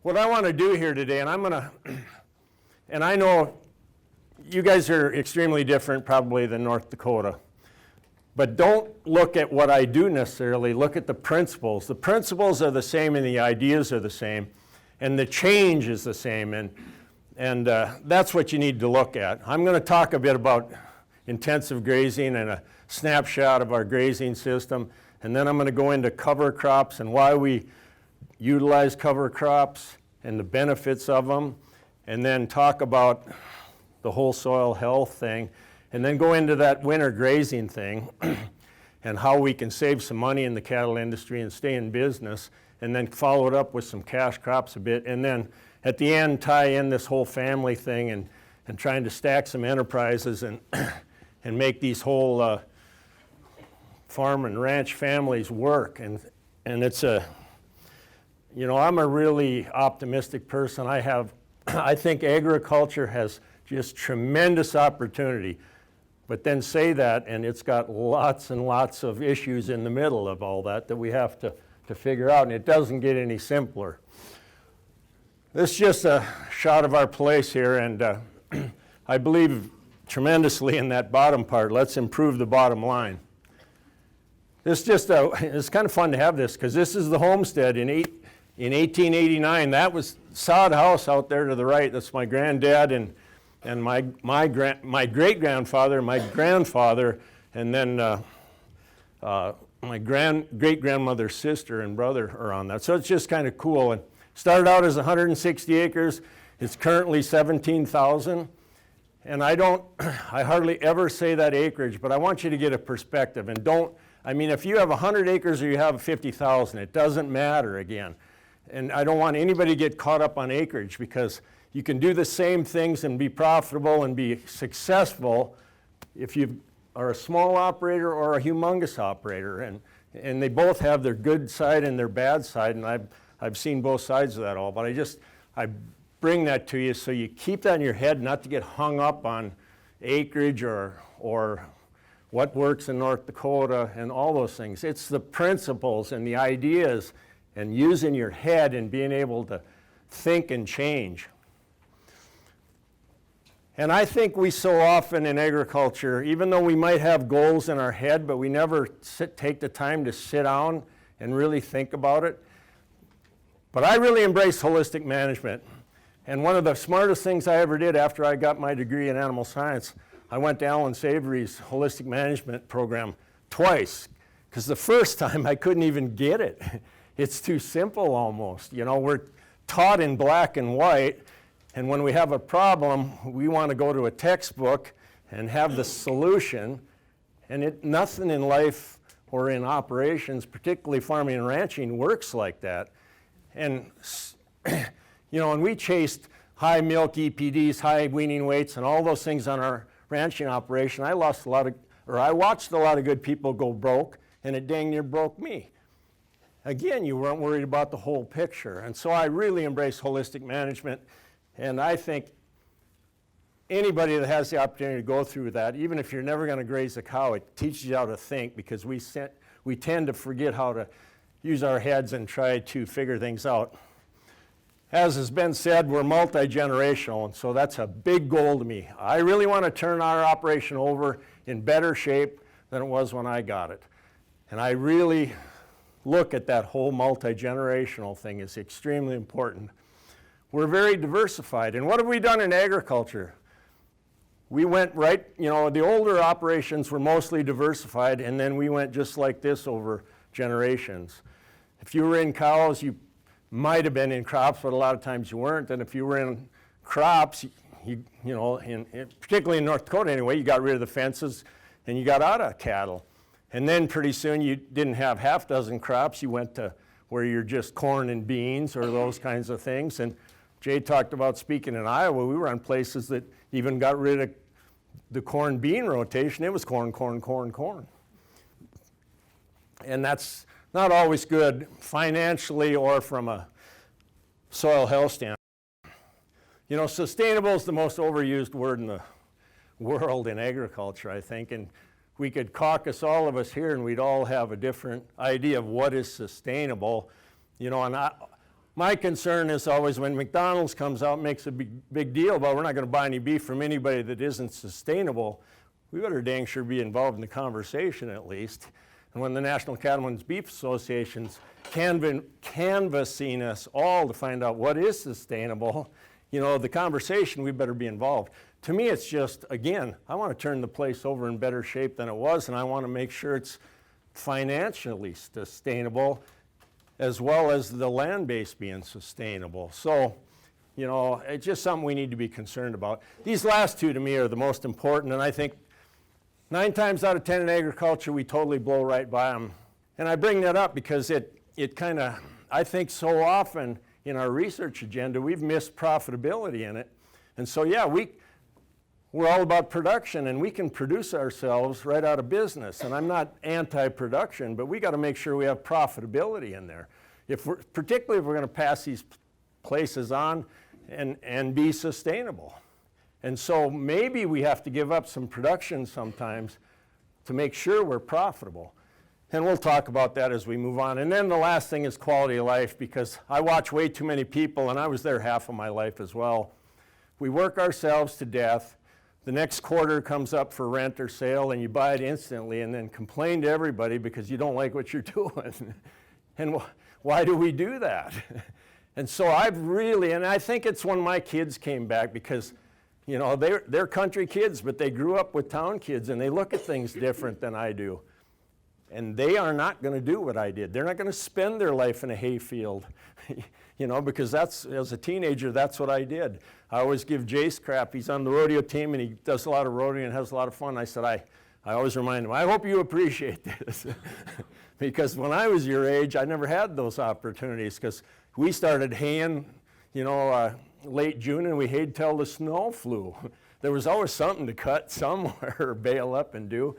what I want to do here today, and and I know you guys are extremely different probably than North Dakota, but don't look at what I do necessarily, look at the principles. The principles are the same and the ideas are the same, and the change is the same, and that's what you need to look at. I'm going to talk a bit about intensive grazing and a snapshot of our grazing system, and then I'm going to go into cover crops and why we utilize cover crops and the benefits of them, and then talk about the whole soil health thing, and then go into that winter grazing thing and how we can save some money in the cattle industry and stay in business, and then follow it up with some cash crops a bit, and then at the end tie in this whole family thing and trying to stack some enterprises and and make these whole farm and ranch families work. And it's I'm a really optimistic person. I think agriculture has just tremendous opportunity, but then say that and it's got lots and lots of issues in the middle of all that we have to figure out, and it doesn't get any simpler. This is just a shot of our place here, and I believe tremendously in that bottom part. Let's improve the bottom line. It's kind of fun to have this, because this is the homestead in 1889. That was sod house out there to the right. That's my granddad and my great-grandfather, my grandfather, and then my great-grandmother's sister and brother are on that. So it's just kind of cool. And started out as 160 acres. It's currently 17,000. And I hardly ever say that acreage, but I want you to get a perspective. And if you have 100 acres or you have 50,000, it doesn't matter again. And I don't want anybody to get caught up on acreage, because you can do the same things and be profitable and be successful if you are a small operator or a humongous operator. And they both have their good side and their bad side, and I've seen both sides of that all. But I bring that to you so you keep that in your head, not to get hung up on acreage or what works in North Dakota and all those things. It's the principles and the ideas and using your head and being able to think and change. And I think we so often in agriculture, even though we might have goals in our head, but we never take the time to sit down and really think about it. But I really embrace holistic management. And one of the smartest things I ever did after I got my degree in animal science, I went to Alan Savory's holistic management program twice, because the first time I couldn't even get it. It's too simple almost. We're taught in black and white, and when we have a problem, we want to go to a textbook and have the solution, and nothing in life or in operations, particularly farming and ranching, works like that. And and we chased high milk EPDs, high weaning weights, and all those things on our ranching operation. I watched a lot of good people go broke, and it dang near broke me. Again, you weren't worried about the whole picture. And so I really embrace holistic management, and I think anybody that has the opportunity to go through that, even if you're never going to graze a cow, it teaches you how to think, because we tend to forget how to use our heads and try to figure things out. As has been said, we're multi-generational, and so that's a big goal to me. I really want to turn our operation over in better shape than it was when I got it. And I really look at that whole multi-generational thing as extremely important. We're very diversified. And what have we done in agriculture? We went the older operations were mostly diversified, and then we went just like this over generations. If you were in cows, you might have been in crops, but a lot of times you weren't. And if you were in crops, particularly in North Dakota anyway, you got rid of the fences and you got out of cattle. And then pretty soon you didn't have half dozen crops. You went to where you're just corn and beans or those kinds of things. And Jay talked about speaking in Iowa. We were on places that even got rid of the corn bean rotation. It was corn, corn, corn, corn. And that's not always good financially or from a soil health standpoint. Sustainable is the most overused word in the world in agriculture, I think, and we could caucus all of us here and we'd all have a different idea of what is sustainable. And My concern is always when McDonald's comes out and makes a big deal about we're not going to buy any beef from anybody that isn't sustainable, we better dang sure be involved in the conversation at least. And when the National Cattlemen's Beef Association's canvassing us all to find out what is sustainable, you know, the conversation, we better be involved. To me, it's just, again, I want to turn the place over in better shape than it was, and I want to make sure it's financially sustainable as well as the land base being sustainable. So, you know, it's just something we need to be concerned about. These last two to me are the most important, and I think 9 times out of 10 in agriculture, we totally blow right by them. And I bring that up because it kind of, I think so often in our research agenda, we've missed profitability in it. And so, yeah, we're all about production, and we can produce ourselves right out of business. And I'm not anti-production, but we got to make sure we have profitability in there. Particularly if we're going to pass these places on and be sustainable. And so maybe we have to give up some production sometimes to make sure we're profitable. And we'll talk about that as we move on. And then the last thing is quality of life, because I watch way too many people, and I was there half of my life as well. We work ourselves to death. The next quarter comes up for rent or sale, and you buy it instantly and then complain to everybody because you don't like what you're doing. And why do we do that? And so and I think it's when my kids came back, because you know, they're country kids, but they grew up with town kids, and they look at things different than I do. And they are not going to do what I did. They're not going to spend their life in a hayfield, you know, because as a teenager, that's what I did. I always give Jayce crap. He's on the rodeo team, and he does a lot of rodeo and has a lot of fun. I said, I always remind him, I hope you appreciate this. Because when I was your age, I never had those opportunities, because we started haying, you know, late June, and we hayed till the snow flew. There was always something to cut somewhere or bale up and do.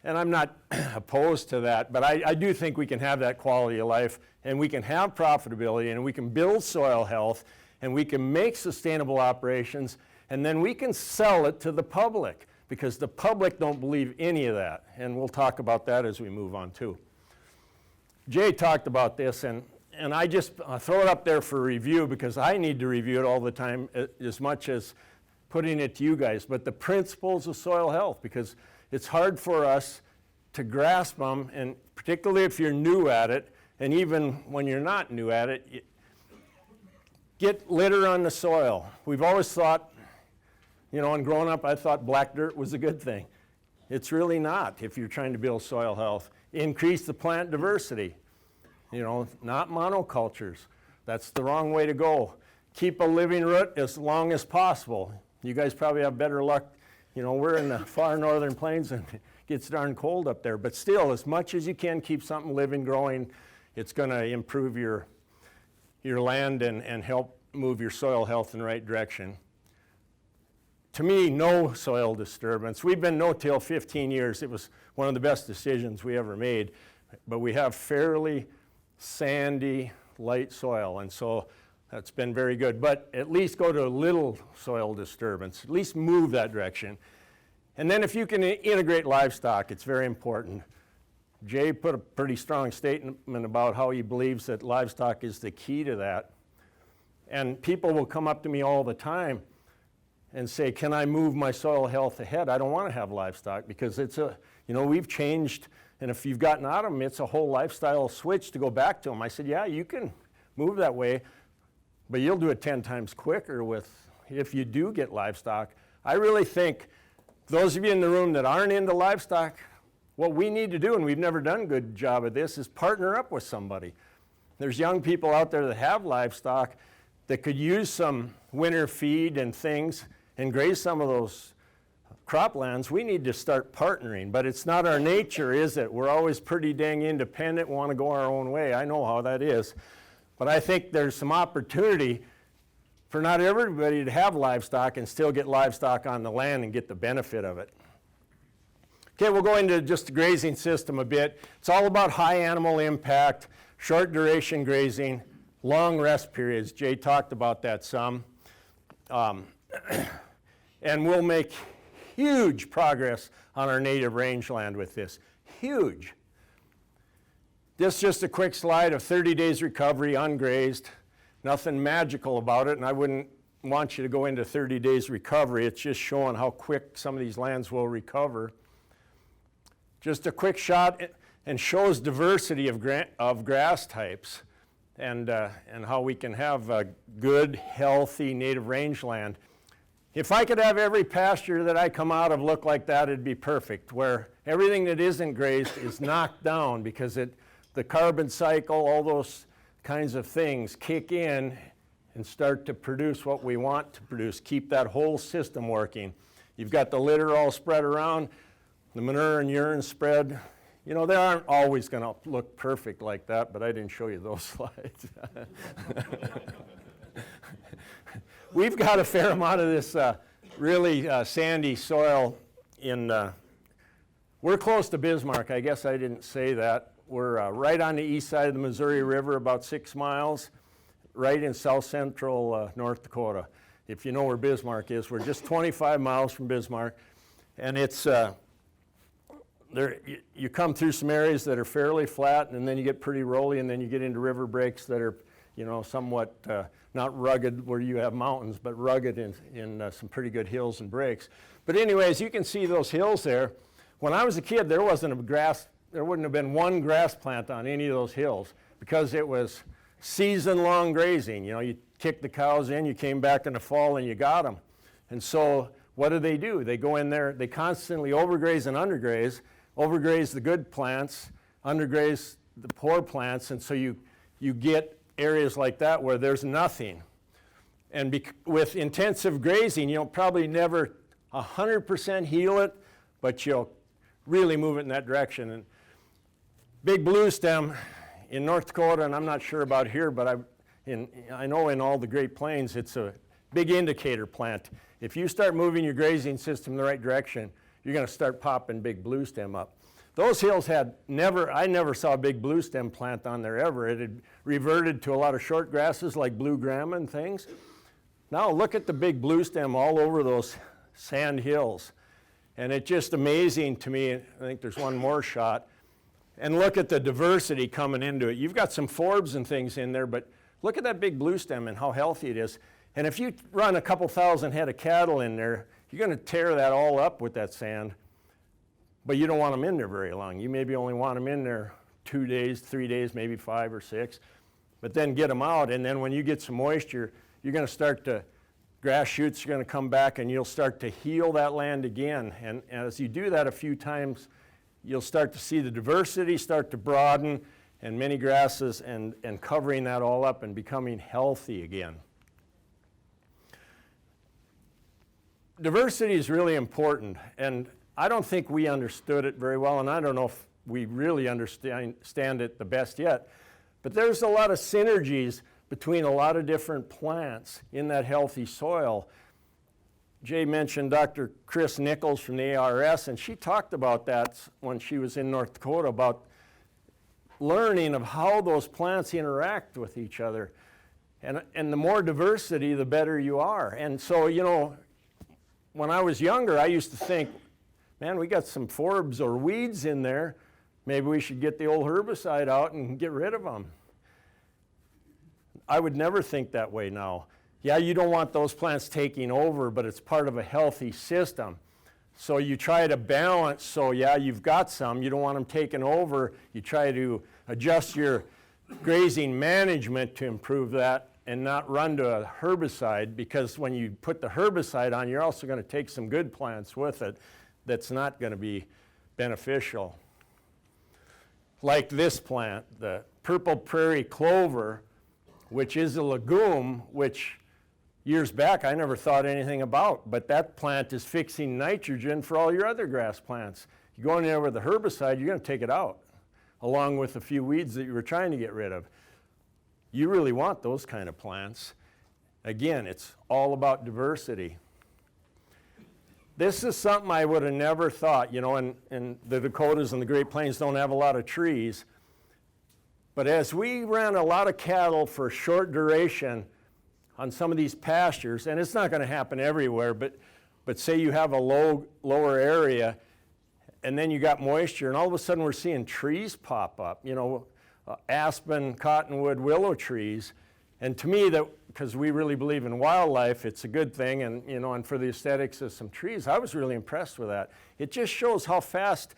And I'm not opposed to that, but I do think we can have that quality of life, and we can have profitability, and we can build soil health, and we can make sustainable operations, and then we can sell it to the public, because the public don't believe any of that. And we'll talk about that as we move on too. Jay talked about this, and I just throw it up there for review, because I need to review it all the time as much as putting it to you guys. But the principles of soil health, because it's hard for us to grasp them, and particularly if you're new at it, and even when you're not new at it, get litter on the soil. We've always thought, you know, and growing up, I thought black dirt was a good thing. It's really not if you're trying to build soil health. Increase the plant diversity. You know, not monocultures. That's the wrong way to go. Keep a living root as long as possible. You guys probably have better luck. You know, we're in the far northern plains, and it gets darn cold up there. But still, as much as you can keep something living, growing, it's going to improve your land and help move your soil health in the right direction. To me, no soil disturbance. We've been no-till 15 years. It was one of the best decisions we ever made. But we have fairly sandy, light soil, and so that's been very good. But at least go to a little soil disturbance, at least move that direction. And then if you can integrate livestock, it's very important. Jay put a pretty strong statement about how he believes that livestock is the key to that. And people will come up to me all the time and say, can I move my soil health ahead? I don't want to have livestock, because it's we've changed. And if you've gotten out of them, it's a whole lifestyle switch to go back to them. I said, yeah, you can move that way, but you'll do it 10 times quicker if you do get livestock. I really think those of you in the room that aren't into livestock, what we need to do, and we've never done a good job of this, is partner up with somebody. There's young people out there that have livestock that could use some winter feed and things and graze some of those croplands. We need to start partnering, but it's not our nature, is it? We're always pretty dang independent, want to go our own way. I know how that is. But I think there's some opportunity for not everybody to have livestock and still get livestock on the land and get the benefit of it. Okay, we'll go into just the grazing system a bit. It's all about high animal impact, short duration grazing, long rest periods. Jay talked about that some. And we'll make huge progress on our native rangeland with this. Huge. This is just a quick slide of 30 days recovery, ungrazed. nothing magical about it, and I wouldn't want you to go into 30 days recovery. It's just showing how quick some of these lands will recover. Just a quick shot, and shows diversity of grass types, and how we can have a good, healthy native rangeland. If I could have every pasture that I come out of look like that, it'd be perfect, where everything that isn't grazed is knocked down, because the carbon cycle, all those kinds of things kick in and start to produce what we want to produce, keep that whole system working. You've got the litter all spread around, the manure and urine spread. You know, they aren't always going to look perfect like that, but I didn't show you those slides. We've got a fair amount of this really sandy soil we're close to Bismarck. I guess I didn't say that. We're right on the east side of the Missouri River, about 6 miles, right in south central North Dakota. If you know where Bismarck is, we're just 25 miles from Bismarck, and it's you come through some areas that are fairly flat, and then you get pretty rolly, and then you get into river breaks that are, you know, somewhat not rugged where you have mountains, but rugged in some pretty good hills and breaks. But anyways, you can see those hills there. When I was a kid, there wouldn't have been one grass plant on any of those hills, because it was season-long grazing. You know, you kicked the cows in, you came back in the fall, and you got them. And so what do? They go in there, they constantly overgraze and undergraze, overgraze the good plants, undergraze the poor plants, and so you get areas like that where there's nothing. And with intensive grazing, you'll probably never 100% heal it, but you'll really move it in that direction. And big blue stem in North Dakota, and I'm not sure about here, but I know in all the Great Plains, it's a big indicator plant. If you start moving your grazing system in the right direction, you're going to start popping big blue stem up. Those hills I never saw a big blue stem plant on there ever. It had reverted to a lot of short grasses like blue grama and things. Now look at the big blue stem all over those sand hills. And it's just amazing to me. I think there's one more shot. And look at the diversity coming into it. You've got some forbs and things in there, but look at that big blue stem and how healthy it is. And if you run a couple thousand head of cattle in there, you're going to tear that all up with that sand. But you don't want them in there very long. You maybe only want them in there 2 days, 3 days, maybe 5 or 6. But then get them out, and then when you get some moisture, you're going to start to, grass shoots are going to come back, and you'll start to heal that land again. And as you do that a few times, you'll start to see the diversity start to broaden, and many grasses, and covering that all up and becoming healthy again. Diversity is really important, and I don't think we understood it very well, and I don't know if we really understand it the best yet, but there's a lot of synergies between a lot of different plants in that healthy soil. Jay mentioned Dr. Chris Nichols from the ARS, and she talked about that when she was in North Dakota, about learning of how those plants interact with each other. And the more diversity, the better you are. And so, you know, when I was younger, I used to think, man, we got some forbs or weeds in there. Maybe we should get the old herbicide out and get rid of them. I would never think that way now. Yeah, you don't want those plants taking over, but it's part of a healthy system. So you try to balance, so yeah, you've got some, you don't want them taking over. You try to adjust your grazing management to improve that and not run to a herbicide, because when you put the herbicide on, you're also going to take some good plants with it that's not going to be beneficial. Like this plant, the purple prairie clover, which is a legume, which years back I never thought anything about, but that plant is fixing nitrogen for all your other grass plants. You go in there with a herbicide, you're going to take it out, along with a few weeds that you were trying to get rid of. You really want those kind of plants. Again, it's all about diversity. This is something I would have never thought, you know, and the Dakotas and the Great Plains don't have a lot of trees. But as we ran a lot of cattle for short duration on some of these pastures, and it's not going to happen everywhere, but say you have a lower area, and then you got moisture, and all of a sudden we're seeing trees pop up, you know, aspen, cottonwood, willow trees, And to me, that because we really believe in wildlife, it's a good thing, and you know, and for the aesthetics of some trees, I was really impressed with that. It just shows how fast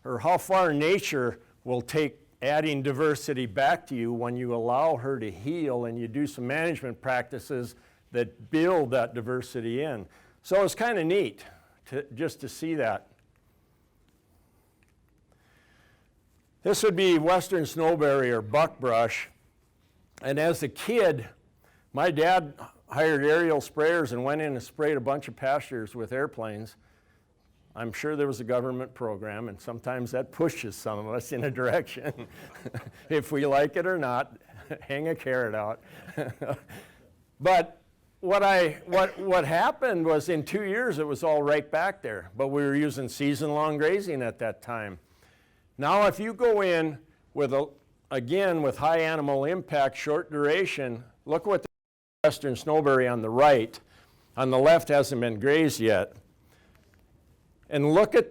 or how far nature will take adding diversity back to you when you allow her to heal and you do some management practices that build that diversity in. So it's kind of neat just to see that. This would be western snowberry or buckbrush. And as a kid, my dad hired aerial sprayers and went in and sprayed a bunch of pastures with airplanes. I'm sure there was a government program, and sometimes that pushes some of us in a direction. If we like it or not, hang a carrot out. But what happened was in 2 years it was all right back there, but we were using season-long grazing at that time. Now if you go in with again with high animal impact, short duration, look what the western snowberry on the right, on the left hasn't been grazed yet. And look at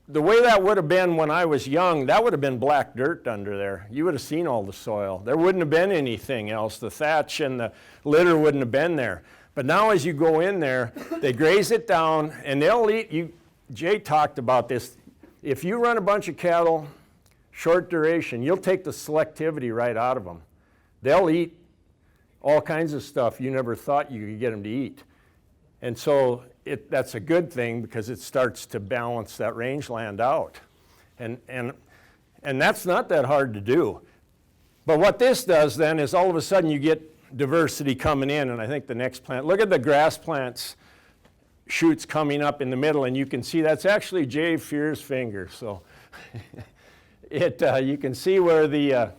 the way that would have been when I was young. That would have been black dirt under there. You would have seen all the soil. There wouldn't have been anything else. The thatch and the litter wouldn't have been there. But now as you go in there, they graze it down and they'll eat. Jay talked about this. If you run a bunch of cattle, short duration, you'll take the selectivity right out of them. They'll eat all kinds of stuff you never thought you could get them to eat. And so that's a good thing because it starts to balance that rangeland out. And that's not that hard to do. But what this does then is all of a sudden you get diversity coming in, and I think the next plant, look at the grass plants shoots coming up in the middle, and you can see that's actually Jay Fear's finger. So you can see where the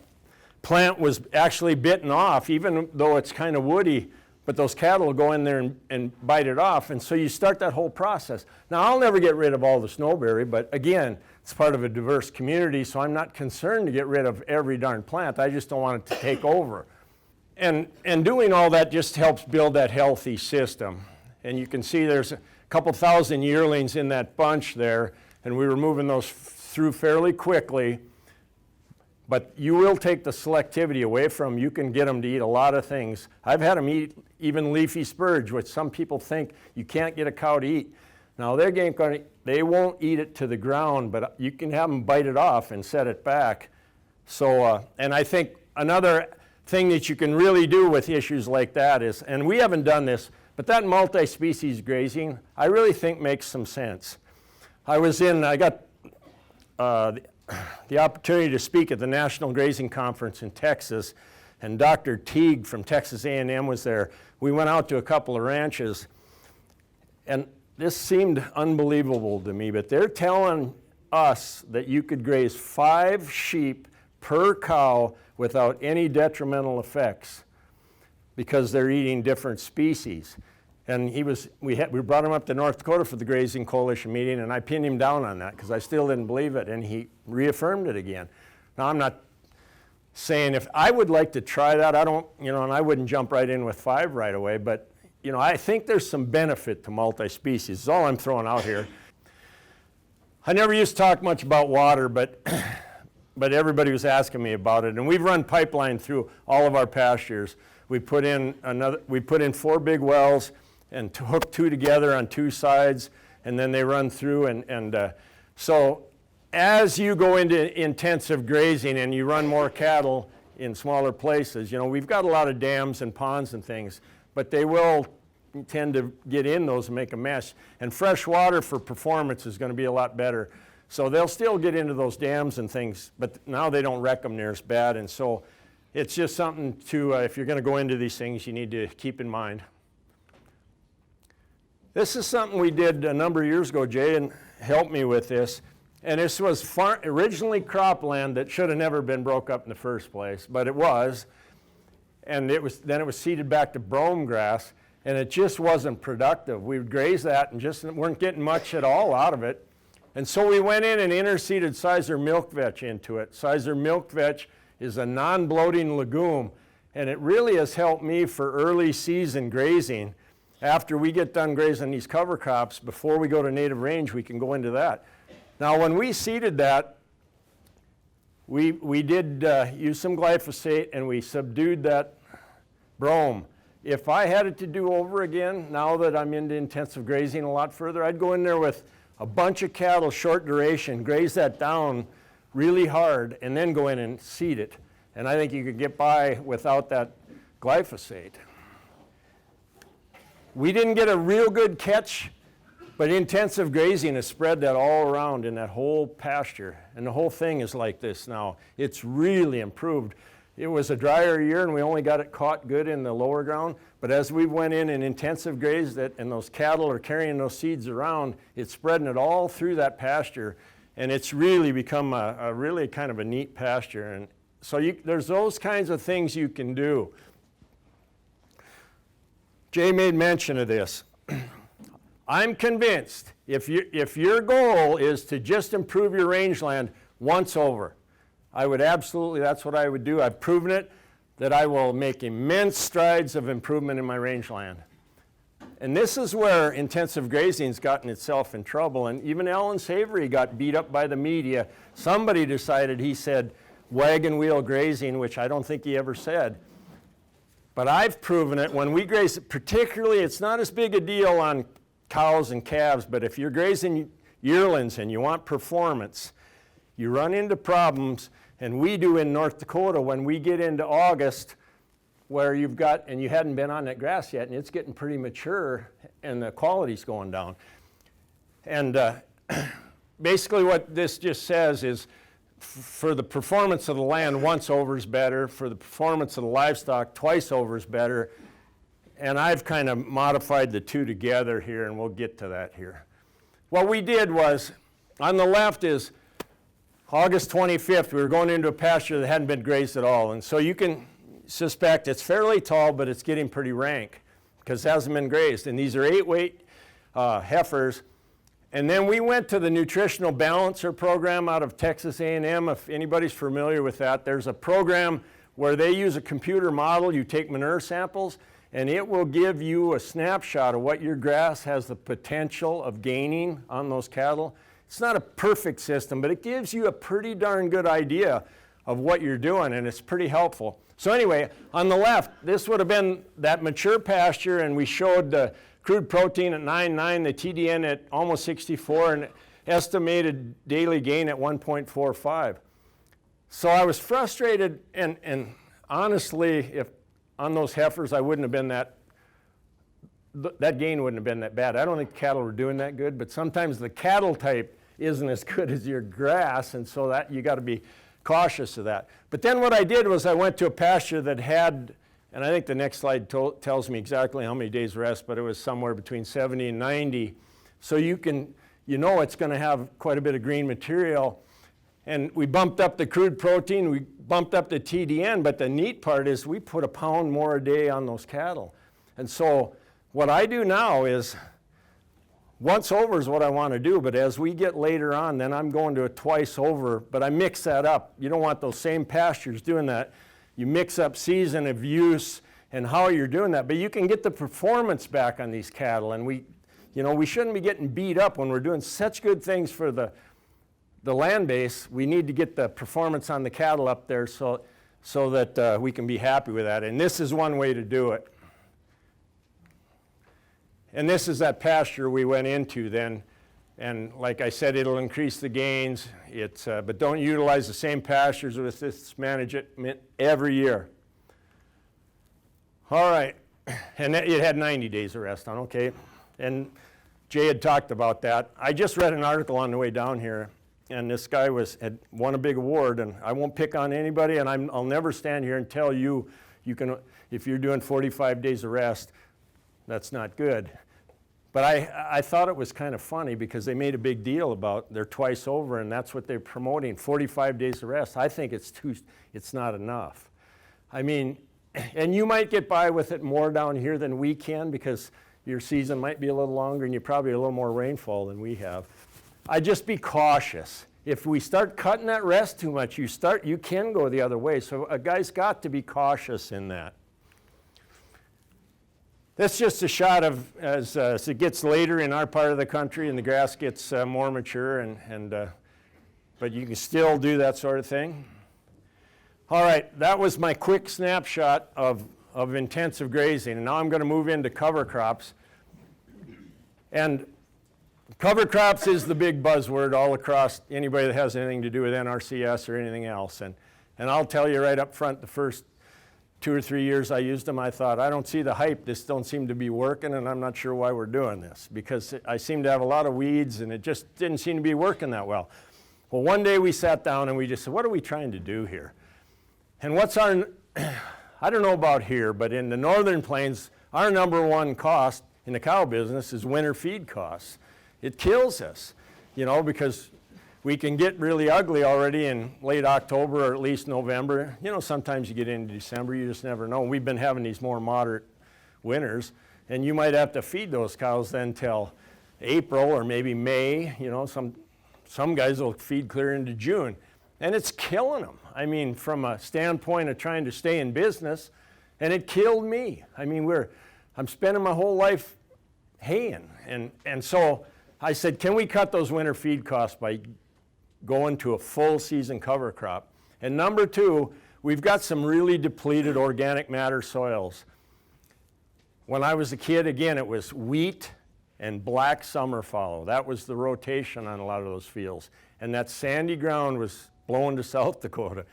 plant was actually bitten off, even though it's kind of woody. But those cattle will go in there and bite it off, and so you start that whole process. Now, I'll never get rid of all the snowberry, but again, it's part of a diverse community, so I'm not concerned to get rid of every darn plant. I just don't want it to take over. And doing all that just helps build that healthy system. And you can see there's a couple thousand yearlings in that bunch there, and we were moving those through fairly quickly. But you will take the selectivity away from them. You can get them to eat a lot of things. I've had them eat even leafy spurge, which some people think you can't get a cow to eat. Now, they won't eat it to the ground, but you can have them bite it off and set it back. So, and I think another thing that you can really do with issues like that is, and we haven't done this, but that multi-species grazing, I really think makes some sense. I got the opportunity to speak at the National Grazing Conference in Texas, and Dr. Teague from Texas A&M was there. We went out to a couple of ranches, and this seemed unbelievable to me, but they're telling us that you could graze 5 sheep per cow without any detrimental effects because they're eating different species. And we brought him up to North Dakota for the Grazing Coalition meeting, and I pinned him down on that because I still didn't believe it, and he reaffirmed it again. Now, I'm not saying if I would like to try that, and I wouldn't jump right in with 5 right away, but I think there's some benefit to multi-species. Is all I'm throwing out here. I never used to talk much about water, but everybody was asking me about it, and we've run pipeline through all of our pastures. We put in 4 big wells and hook 2 together on 2 sides, and then they run through. So as you go into intensive grazing and you run more cattle in smaller places, we've got a lot of dams and ponds and things, but they will tend to get in those and make a mess. And fresh water for performance is going to be a lot better. So they'll still get into those dams and things, but now they don't wreck them near as bad. And so it's just something to, if you're going to go into these things, you need to keep in mind. This is something we did a number of years ago. Jay helped me with this. And this was originally cropland that should have never been broke up in the first place, but it was. And then it was seeded back to brome grass, and it just wasn't productive. We would graze that and just weren't getting much at all out of it. And so we went in and interseeded Sizer milk vetch into it. Sizer milk vetch is a non-bloating legume, and it really has helped me for early season grazing. After we get done grazing these cover crops, before we go to native range, we can go into that. Now, when we seeded that, we did use some glyphosate, and we subdued that brome. If I had it to do over again, now that I'm into intensive grazing a lot further, I'd go in there with a bunch of cattle, short duration, graze that down really hard, and then go in and seed it. And I think you could get by without that glyphosate. We didn't get a real good catch, but intensive grazing has spread that all around in that whole pasture. And the whole thing is like this now. It's really improved. It was a drier year and we only got it caught good in the lower ground. But as we went in and intensive grazed it and those cattle are carrying those seeds around, it's spreading it all through that pasture. And it's really become a really kind of a neat pasture. And so there's those kinds of things you can do. Jay made mention of this. I'm convinced if your goal is to just improve your rangeland once over, I would absolutely, that's what I would do. I've proven it, that I will make immense strides of improvement in my rangeland. And this is where intensive grazing's gotten itself in trouble. And even Alan Savory got beat up by the media. Somebody decided, he said, wagon wheel grazing, which I don't think he ever said. But I've proven it. When we graze, particularly, it's not as big a deal on cows and calves, but if you're grazing yearlings and you want performance, you run into problems, and we do in North Dakota when we get into August, where you've got, and you hadn't been on that grass yet, and it's getting pretty mature, and the quality's going down. And basically what this just says is, for the performance of the land, once over is better. For the performance of the livestock, twice over is better. And I've kind of modified the two together here, and we'll get to that here. What we did was, on the left is August 25th, we were going into a pasture that hadn't been grazed at all. And so you can suspect it's fairly tall, but it's getting pretty rank because it hasn't been grazed. And these are 8-weight heifers. And then we went to the Nutritional Balancer program out of Texas A&M. If anybody's familiar with that, there's a program where they use a computer model. You take manure samples, and it will give you a snapshot of what your grass has the potential of gaining on those cattle. It's not a perfect system, but it gives you a pretty darn good idea of what you're doing, and it's pretty helpful. So anyway, on the left, this would have been that mature pasture, and we showed the crude protein at 9.9, the TDN at almost 64, and estimated daily gain at 1.45. So I was frustrated, and honestly, if on those heifers, I wouldn't have been that gain wouldn't have been that bad. I don't think cattle were doing that good, but sometimes the cattle type isn't as good as your grass, and so that you got to be cautious of that. But then what I did was I went to a pasture that had, and I think the next slide tells me exactly how many days rest, but it was somewhere between 70 and 90. So you know it's going to have quite a bit of green material. And we bumped up the crude protein, we bumped up the TDN, but the neat part is we put a pound more a day on those cattle. And so what I do now is, once over is what I want to do, but as we get later on, then I'm going to a twice over, but I mix that up. You don't want those same pastures doing that. You mix up season of use and how you're doing that, but you can get the performance back on these cattle, and we shouldn't be getting beat up when we're doing such good things for the land base. We need to get the performance on the cattle up there so that we can be happy with that, and this is one way to do it. And this is that pasture we went into then, and like I said, it'll increase the gains. But don't utilize the same pastures with this management every year. All right, and it had 90 days of rest on, okay? And Jay had talked about that. I just read an article on the way down here, and this guy had won a big award, and I won't pick on anybody, and I'll never stand here and tell you can, if you're doing 45 days of rest, that's not good. But I thought it was kind of funny because they made a big deal about their twice over, and that's what they're promoting, 45 days of rest. I think it's not enough. I mean, and you might get by with it more down here than we can because your season might be a little longer and you probably a little more rainfall than we have. I'd just be cautious. If we start cutting that rest too much, you can go the other way. So a guy's got to be cautious in that. That's just a shot of as it gets later in our part of the country and the grass gets more mature, but you can still do that sort of thing. All right, that was my quick snapshot of of intensive grazing, and now I'm going to move into cover crops. And cover crops is the big buzzword all across anybody that has anything to do with NRCS or anything else. And I'll tell you right up front, the first 2 or 3 years I used them, I thought, I don't see the hype. This don't seem to be working, and I'm not sure why we're doing this, because I seem to have a lot of weeds, and it just didn't seem to be working that well. Well, one day we sat down and we just said, what are we trying to do here? And what's our, I don't know about here, but in the northern plains, our number one cost in the cow business is winter feed costs. It kills us, you know, because we can get really ugly already in late October or at least November. You know, sometimes you get into December, you just never know. We've been having these more moderate winters, and you might have to feed those cows then till April or maybe May. You know, some guys will feed clear into June, and it's killing them. I mean, from a standpoint of trying to stay in business, and it killed me. I mean, I'm spending my whole life haying, and so I said, can we cut those winter feed costs by going to a full season cover crop? And number two, we've got some really depleted organic matter soils. When I was a kid, again, it was wheat and black summer fallow. That was the rotation on a lot of those fields. And that sandy ground was blowing to South Dakota.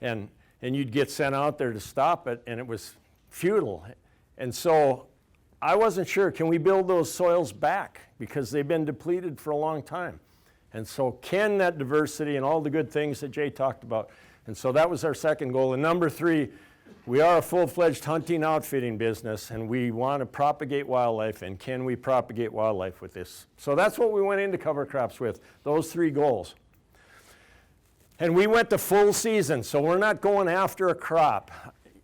And you'd get sent out there to stop it, and it was futile. And so I wasn't sure, can we build those soils back? Because they've been depleted for a long time. And so can that diversity and all the good things that Jay talked about. And so that was our second goal. And number three, we are a full-fledged hunting outfitting business, and we want to propagate wildlife, and can we propagate wildlife with this? So that's what we went into cover crops with, those three goals. And we went to full season, so we're not going after a crop.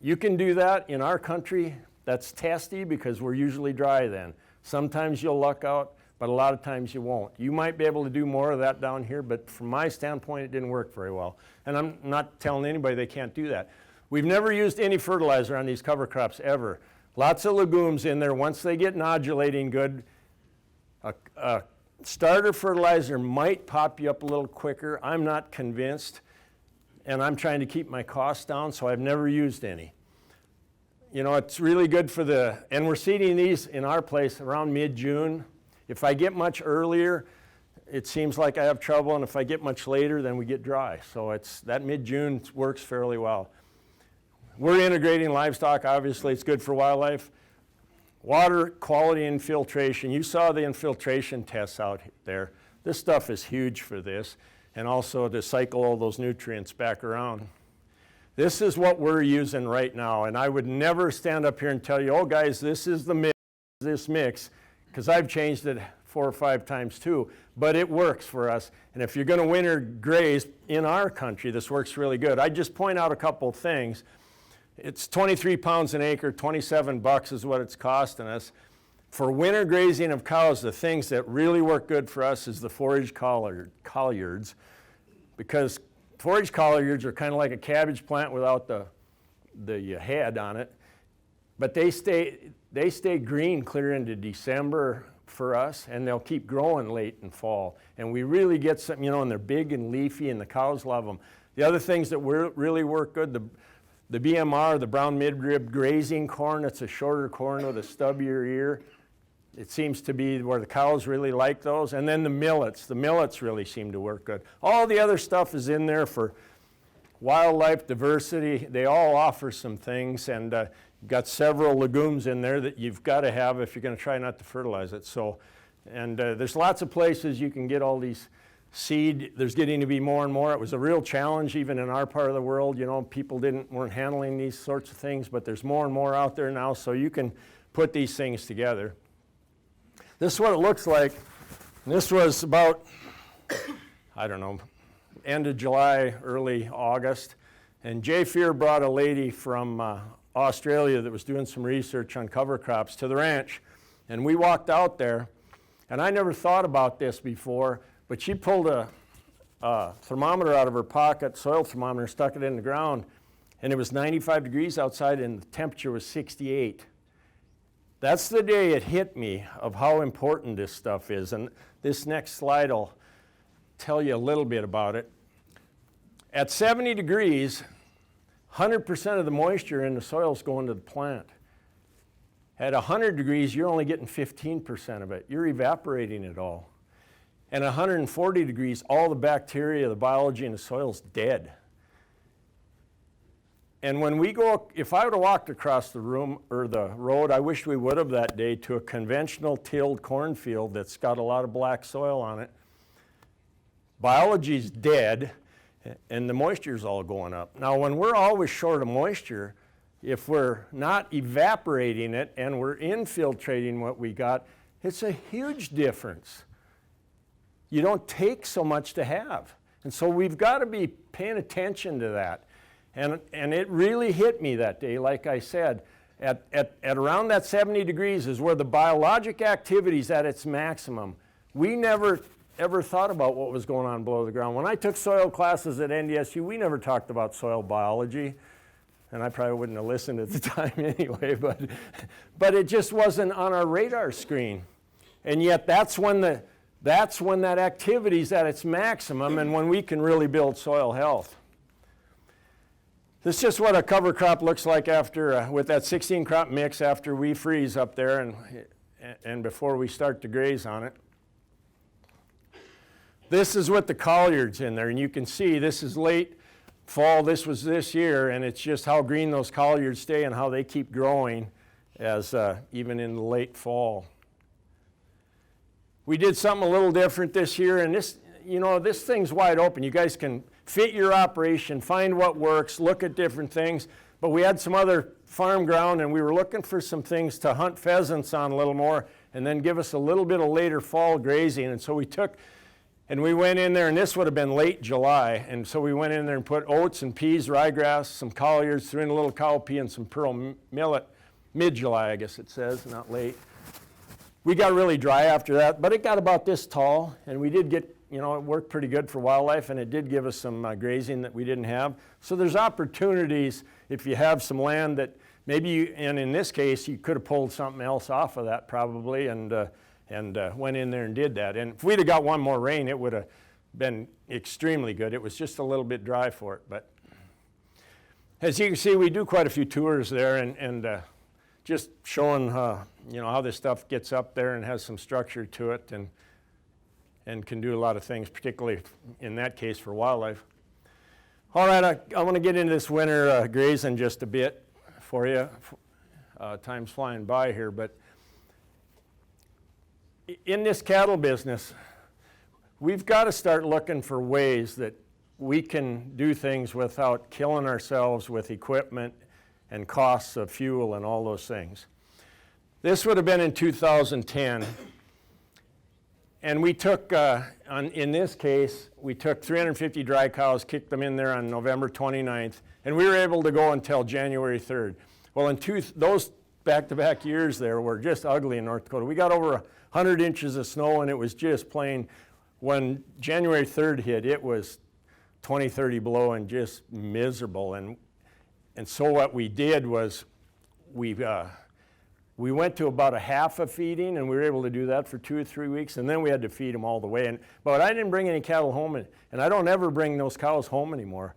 You can do that in our country. That's testy because we're usually dry then. Sometimes you'll luck out, but a lot of times you won't. You might be able to do more of that down here, but from my standpoint, it didn't work very well. And I'm not telling anybody they can't do that. We've never used any fertilizer on these cover crops ever. Lots of legumes in there. Once they get nodulating good, a starter fertilizer might pop you up a little quicker. I'm not convinced, and I'm trying to keep my costs down, so I've never used any. You know, it's really good for and we're seeding these in our place around mid-June. If I get much earlier, it seems like I have trouble, and if I get much later, then we get dry. So that mid-June works fairly well. We're integrating livestock, obviously, it's good for wildlife. Water quality infiltration, you saw the infiltration tests out there. This stuff is huge for this, and also to cycle all those nutrients back around. This is what we're using right now, and I would never stand up here and tell you, oh guys, this is the mix, this mix, because I've changed it 4 or 5 times too, but it works for us. And if you're going to winter graze in our country, this works really good. I just point out a couple things. It's 23 pounds an acre, $27 is what it's costing us. For winter grazing of cows, the things that really work good for us is the forage collards, because forage collards are kind of like a cabbage plant without the head on it, but they stay green clear into December for us, and they'll keep growing late in fall. And we really get some, you know, and they're big and leafy, and the cows love them. The other things that really work good, the BMR, the brown midrib grazing corn, it's a shorter corn with a stubbier ear. It seems to be where the cows really like those. And then the millets really seem to work good. All the other stuff is in there for wildlife diversity. They all offer some things, and you've got several legumes in there that you've got to have if you're going to try not to fertilize it. So, and there's lots of places you can get all these seed. There's getting to be more and more. It was a real challenge even in our part of the world. You know, people weren't handling these sorts of things, but there's more and more out there now, so you can put these things together. This is what it looks like. This was about, I don't know, end of July, early August. And Jay Fear brought a lady from Australia that was doing some research on cover crops to the ranch. And we walked out there, and I never thought about this before, but she pulled a thermometer out of her pocket, soil thermometer, stuck it in the ground, and it was 95 degrees outside, and the temperature was 68. That's the day it hit me of how important this stuff is. And this next slide will tell you a little bit about it. At 70 degrees, 100% of the moisture in the soil is going to the plant. At 100 degrees, you're only getting 15% of it. You're evaporating it all. And 140 degrees, all the bacteria, the biology in the soil is dead. And when we go, if I would have walked across the room or the road, I wish we would have that day, to a conventional tilled cornfield that's got a lot of black soil on it, biology's dead and the moisture's all going up. Now, when we're always short of moisture, if we're not evaporating it and we're infiltrating what we got, it's a huge difference. You don't take so much to have. And so we've got to be paying attention to that. And it really hit me that day, like I said, at around that 70 degrees is where the biologic activity is at its maximum. We never ever thought about what was going on below the ground. When I took soil classes at NDSU, we never talked about soil biology. And I probably wouldn't have listened at the time anyway, but it just wasn't on our radar screen. And yet that's when that activity is at its maximum and when we can really build soil health. This is just what a cover crop looks like after, with that 16 crop mix after we freeze up there and before we start to graze on it. This is with the collards in there, and you can see this is late fall, this was this year, and it's just how green those collards stay and how they keep growing as even in the late fall. We did something a little different this year, and this thing's wide open. You guys can fit your operation, find what works, look at different things, but we had some other farm ground and we were looking for some things to hunt pheasants on a little more and then give us a little bit of later fall grazing. And so we went in there, and this would have been late July, and so we went in there and put oats and peas, ryegrass, some collards, threw in a little cowpea and some pearl millet, mid-July I guess it says, not late. We got really dry after that, but it got about this tall, and we did get, it worked pretty good for wildlife, and it did give us some grazing that we didn't have. So there's opportunities if you have some land that maybe and in this case, you could have pulled something else off of that probably, and went in there and did that. And if we'd have got one more rain, it would have been extremely good. It was just a little bit dry for it. But as you can see, we do quite a few tours there and just showing how this stuff gets up there and has some structure to it and can do a lot of things, particularly in that case for wildlife. All right, I want to get into this winter grazing just a bit for you. Time's flying by here, but in this cattle business, we've got to start looking for ways that we can do things without killing ourselves with equipment and costs of fuel and all those things. This would have been in 2010, and we took, in this case, we took 350 dry cows, kicked them in there on November 29th, and we were able to go until January 3rd. Well, in those back-to-back years there were just ugly in North Dakota. We got over 100 inches of snow, and it was just plain, when January 3rd hit, it was 20, 30 below and just miserable. And so what we did was we went to about a half a feeding, and we were able to do that for 2 or 3 weeks, and then we had to feed them all the way. But I didn't bring any cattle home, and I don't ever bring those cows home anymore.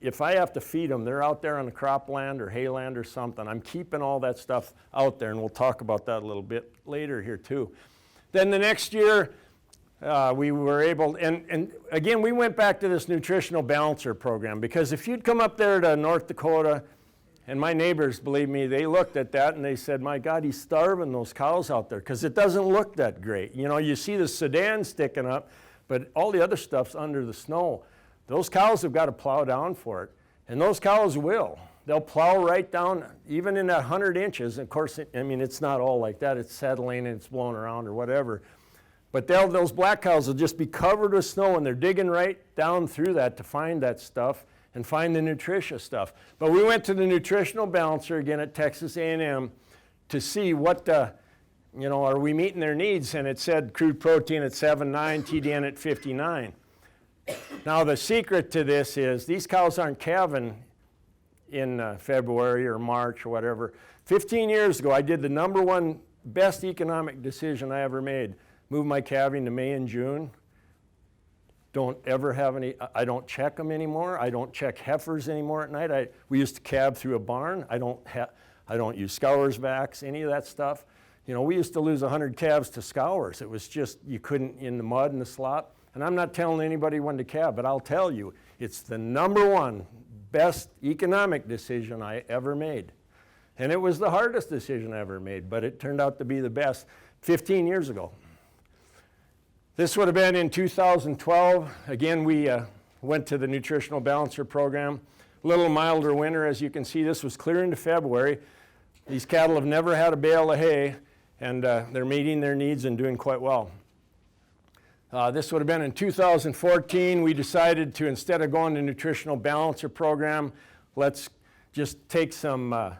If I have to feed them, they're out there on the cropland or hayland or something. I'm keeping all that stuff out there, and we'll talk about that a little bit later here too. Then the next year, we were able, and again, we went back to this nutritional balancer program, because if you'd come up there to North Dakota, and my neighbors, believe me, they looked at that and they said, my God, he's starving those cows out there, because it doesn't look that great. You see the sedan sticking up, but all the other stuff's under the snow. Those cows have got to plow down for it, and those cows will. They'll plow right down, even in that 100 inches. Of course, it's not all like that. It's settling and it's blowing around or whatever. But those black cows will just be covered with snow, and they're digging right down through that to find that stuff and find the nutritious stuff. But we went to the nutritional balancer again at Texas A&M to see what, are we meeting their needs? And it said crude protein at 7.9, TDN at 59. Now the secret to this is these cows aren't calving in February or March or whatever. 15 years ago, I did the number one best economic decision I ever made. Moved my calving to May and June. don't ever have any, I don't check them anymore. I don't check heifers anymore at night. We used to calve through a barn. I don't use scours backs, any of that stuff. You know, we used to lose 100 calves to scours. It was just, you couldn't, in the mud and the slop. And I'm not telling anybody when to calve, but I'll tell you, it's the number one best economic decision I ever made. And it was the hardest decision I ever made, but it turned out to be the best 15 years ago. This would have been in 2012. Again, we went to the Nutritional Balancer program. A little milder winter, as you can see. This was clear into February. These cattle have never had a bale of hay, and they're meeting their needs and doing quite well. This would have been in 2014. We decided to, instead of going to Nutritional Balancer program, let's just take some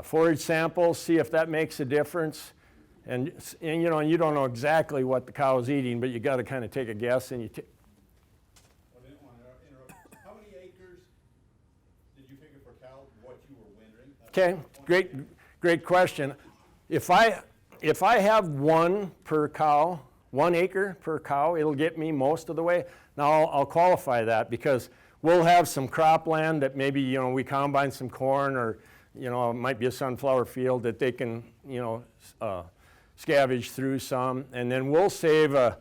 forage samples, see if that makes a difference. And you know, you don't know exactly what the cow is eating, but you got to kind of take a guess. And you I didn't want to interrupt. How many acres did you figure for cows? What you were wintering? Okay, great question. If I have one per cow, 1 acre per cow, it'll get me most of the way. Now I'll qualify that because we'll have some cropland that maybe, you know, we combine some corn, or you know, it might be a sunflower field that they can, you know, scavenge through some, and then we'll save a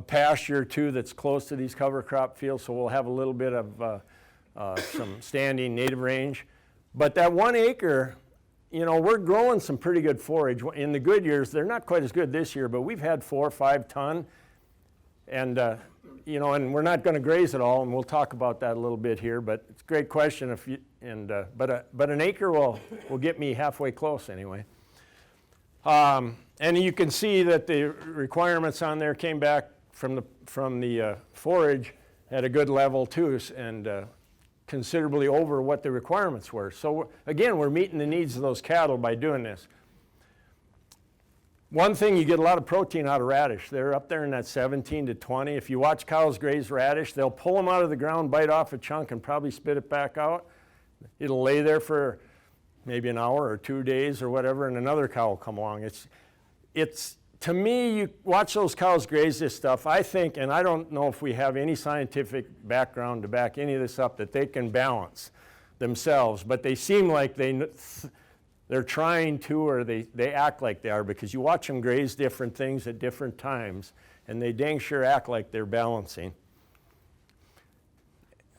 pasture or two that's close to these cover crop fields, so we'll have a little bit of some standing native range. But that 1 acre, you know, we're growing some pretty good forage. In the good years, they're not quite as good this year, but we've had 4 or 5 ton, and you know, and we're not going to graze it all, and we'll talk about that a little bit here. But it's a great question. If you, and but an acre will get me halfway close anyway. And you can see that the requirements on there came back from the forage at a good level too, and considerably over what the requirements were. So again, we're meeting the needs of those cattle by doing this. One thing, you get a lot of protein out of radish. They're up there in that 17 to 20. If you watch cows graze radish, they'll pull them out of the ground, bite off a chunk, and probably spit it back out. It'll lay there for maybe an hour or 2 days or whatever, and another cow will come along. It's to me, you watch those cows graze this stuff, I think, and I don't know if we have any scientific background to back any of this up, that they can balance themselves, but they seem like they're trying to, or they act like they are, because you watch them graze different things at different times, and they dang sure act like they're balancing.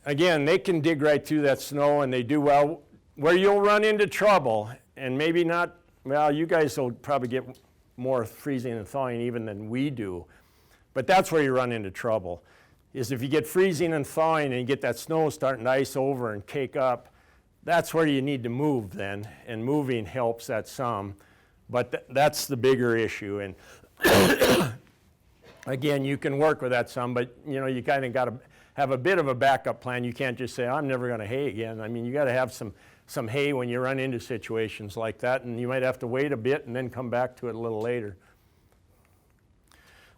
Again, they can dig right through that snow, and they do well. Where you'll run into trouble, and maybe not, well, you guys will probably get more freezing and thawing even than we do, but that's where you run into trouble, is if you get freezing and thawing and you get that snow starting to ice over and cake up, that's where you need to move then, and moving helps that some, but that's the bigger issue. And again, you can work with that some, but you know, you kind of got to have a bit of a backup plan. You can't just say, I'm never going to hay again. I mean, you got to have some hay when you run into situations like that, and you might have to wait a bit and then come back to it a little later.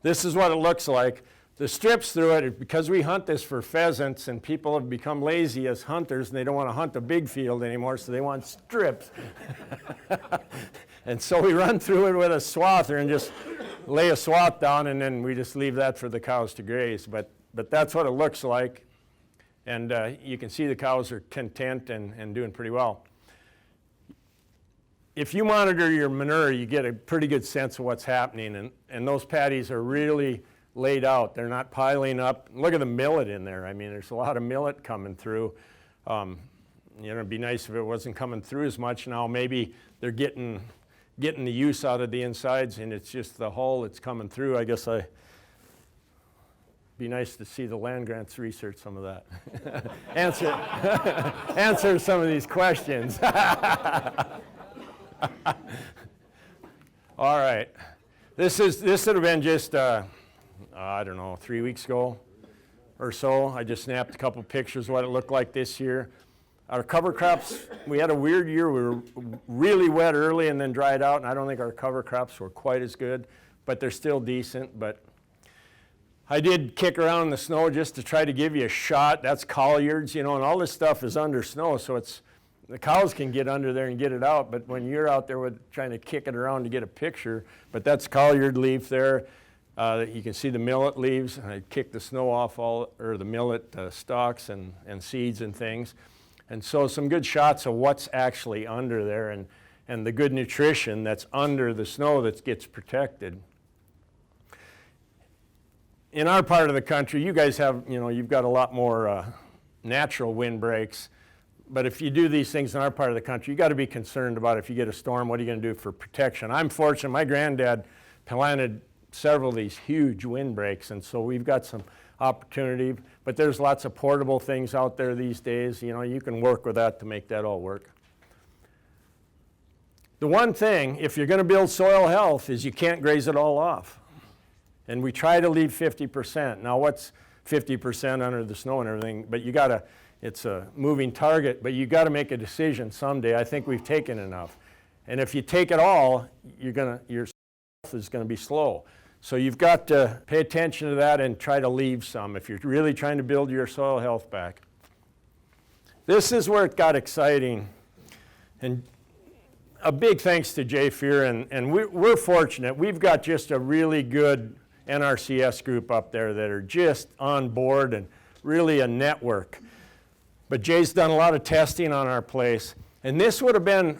This is what it looks like. The strips through it, because we hunt this for pheasants, and people have become lazy as hunters, and they don't want to hunt a big field anymore, so they want strips. And so we run through it with a swather and just lay a swath down, and then we just leave that for the cows to graze. But that's what it looks like. And you can see the cows are content and doing pretty well. If you monitor your manure, you get a pretty good sense of what's happening, and those patties are really laid out. They're not piling up. Look at the millet in there. I mean, there's a lot of millet coming through. You know, it'd be nice if it wasn't coming through as much. Now maybe they're getting the use out of the insides, and it's just the hull that's coming through. I guess be nice to see the land grants research some of that. Answer some of these questions. All right. This would have been just, I don't know, 3 weeks ago or so. I just snapped a couple pictures of what it looked like this year. Our cover crops, we had a weird year. We were really wet early and then dried out, and I don't think our cover crops were quite as good, but they're still decent. But I did kick around in the snow just to try to give you a shot. That's collards, you know, and all this stuff is under snow, so the cows can get under there and get it out, but when you're out there trying to kick it around to get a picture, but that's collard leaf there. You can see the millet leaves, and I kick the snow off or the millet stalks and seeds and things. And so some good shots of what's actually under there and the good nutrition that's under the snow that gets protected. In our part of the country, you guys have, you've got a lot more natural windbreaks. But if you do these things in our part of the country, you got to be concerned about if you get a storm, what are you going to do for protection? I'm fortunate, my granddad planted several of these huge windbreaks, and so we've got some opportunity, but there's lots of portable things out there these days. You can work with that to make that all work. The one thing, if you're going to build soil health, is you can't graze it all off. And we try to leave 50%. Now what's 50% under the snow and everything? But it's a moving target, but you got to make a decision someday. I think we've taken enough. And if you take it all, your health is going to be slow. So you've got to pay attention to that and try to leave some if you're really trying to build your soil health back. This is where it got exciting. And a big thanks to Jay Fear, and we're fortunate. We've got just a really good NRCS group up there that are just on board and really a network. But Jay's done a lot of testing on our place. And this would have been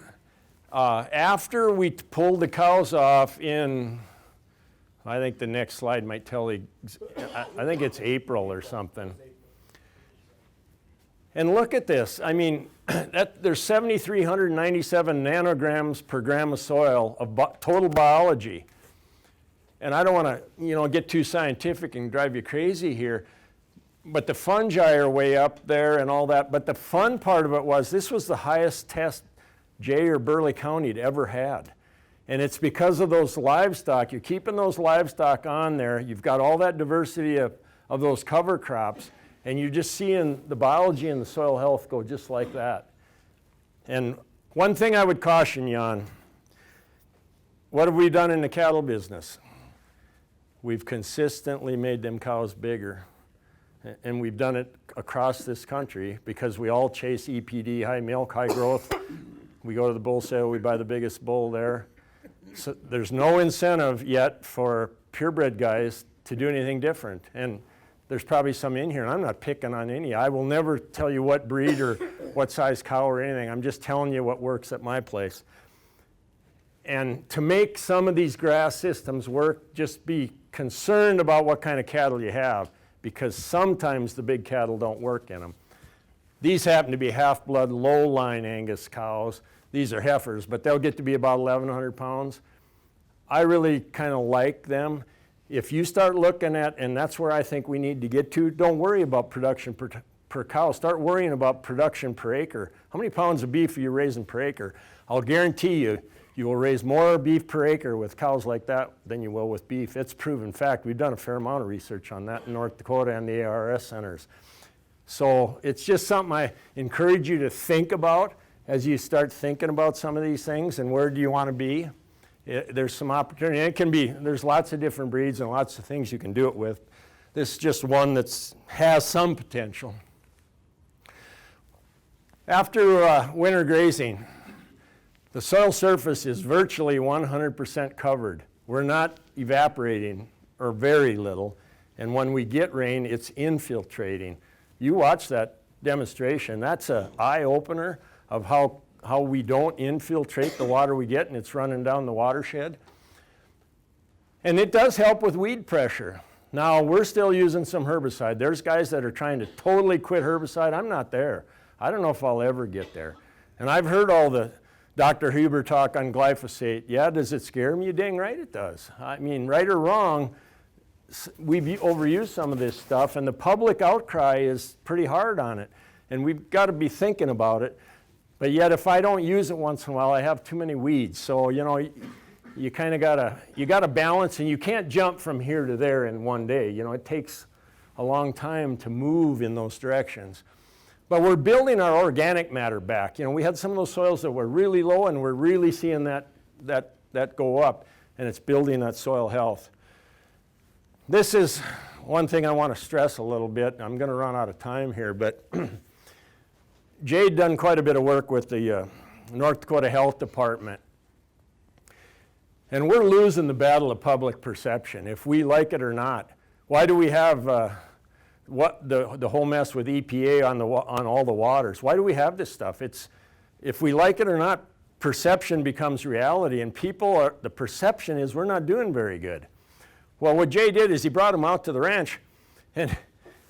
after we pulled the cows off in, I think the next slide might tell you, I think it's April or something. And look at this. I mean, there's 7,397 nanograms per gram of soil of total biology. And I don't want to, get too scientific and drive you crazy here, but the fungi are way up there and all that. But the fun part of it was this was the highest test Jay or Burleigh County had ever had. And it's because of those livestock. You're keeping those livestock on there. You've got all that diversity of those cover crops, and you're just seeing the biology and the soil health go just like that. And one thing I would caution you on, what have we done in the cattle business? We've consistently made them cows bigger. And we've done it across this country because we all chase EPD, high milk, high growth. We go to the bull sale, we buy the biggest bull there. So there's no incentive yet for purebred guys to do anything different. And there's probably some in here, and I'm not picking on any. I will never tell you what breed or what size cow or anything. I'm just telling you what works at my place. And to make some of these grass systems work, just be concerned about what kind of cattle you have, because sometimes the big cattle don't work in them. These happen to be half-blood, low-line Angus cows. These are heifers, but they'll get to be about 1,100 pounds. I really kind of like them. If you start looking at, and that's where I think we need to get to, don't worry about production per cow. Start worrying about production per acre. How many pounds of beef are you raising per acre? I'll guarantee you, you will raise more beef per acre with cows like that than you will with beef. It's proven fact. We've done a fair amount of research on that in North Dakota and the ARS centers. So it's just something I encourage you to think about as you start thinking about some of these things and where do you want to be. There's some opportunity. It can be, there's lots of different breeds and lots of things you can do it with. This is just one that has some potential. After winter grazing, the soil surface is virtually 100% covered. We're not evaporating, or very little, and when we get rain, it's infiltrating. You watch that demonstration. That's an eye-opener of how we don't infiltrate the water we get, and it's running down the watershed. And it does help with weed pressure. Now, we're still using some herbicide. There's guys that are trying to totally quit herbicide. I'm not there. I don't know if I'll ever get there. And I've heard all the Dr. Huber talk on glyphosate. Yeah, does it scare me? You dang right it does. I mean, right or wrong, we've overused some of this stuff, and the public outcry is pretty hard on it. And we've got to be thinking about it. But yet, if I don't use it once in a while, I have too many weeds. So, you kind of gotta balance, and you can't jump from here to there in one day. It takes a long time to move in those directions. But we're building our organic matter back. We had some of those soils that were really low, and we're really seeing that go up, and it's building that soil health. This is one thing I want to stress a little bit. I'm going to run out of time here, but Jay'd done quite a bit of work with the North Dakota Health Department. And we're losing the battle of public perception, if we like it or not. Why do we have the whole mess with EPA on all the waters? Why do we have this stuff? If we like it or not, perception becomes reality, and the perception is we're not doing very good. Well, what Jay did is he brought them out to the ranch, and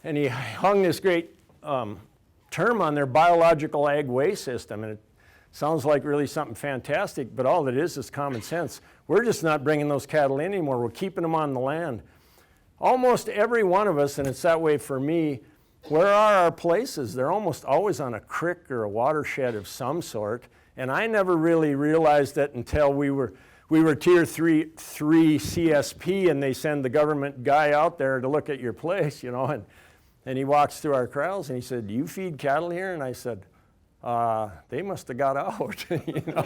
he hung this great term on their biological ag waste system, and it sounds like really something fantastic, but all it is common sense. We're just not bringing those cattle in anymore. We're keeping them on the land. Almost every one of us, and it's that way for me, where are our places? They're almost always on a creek or a watershed of some sort, and I never really realized it until we were tier 3 CSP, and they send the government guy out there to look at your place, you know, and he walks through our corrals and he said, "Do you feed cattle here?" And I said, "They must have got out." You know?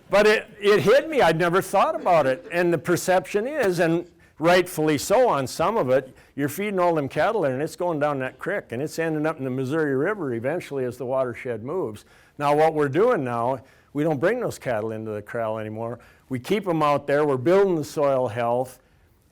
But it hit me. I'd never thought about it. And the perception is, and rightfully so on some of it, you're feeding all them cattle there and it's going down that creek and it's ending up in the Missouri River eventually as the watershed moves. Now what we're doing now, we don't bring those cattle into the corral anymore. We keep them out there. We're building the soil health,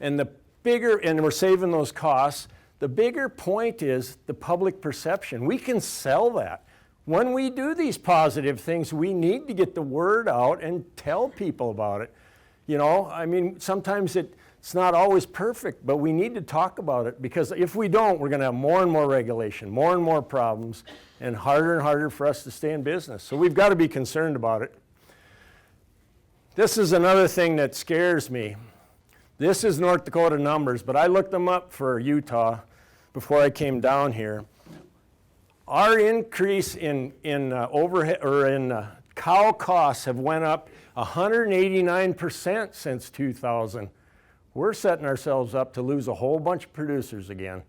and we're saving those costs. The bigger point is the public perception. We can sell that. When we do these positive things, we need to get the word out and tell people about it. You know, I mean, sometimes it's not always perfect, but we need to talk about it, because if we don't, we're going to have more and more regulation, more and more problems, and harder for us to stay in business. So we've got to be concerned about it. This is another thing that scares me. This is North Dakota numbers, but I looked them up for Utah before I came down here. Our increase in overhead or in cow costs have went up 189% since 2000. We're setting ourselves up to lose a whole bunch of producers again.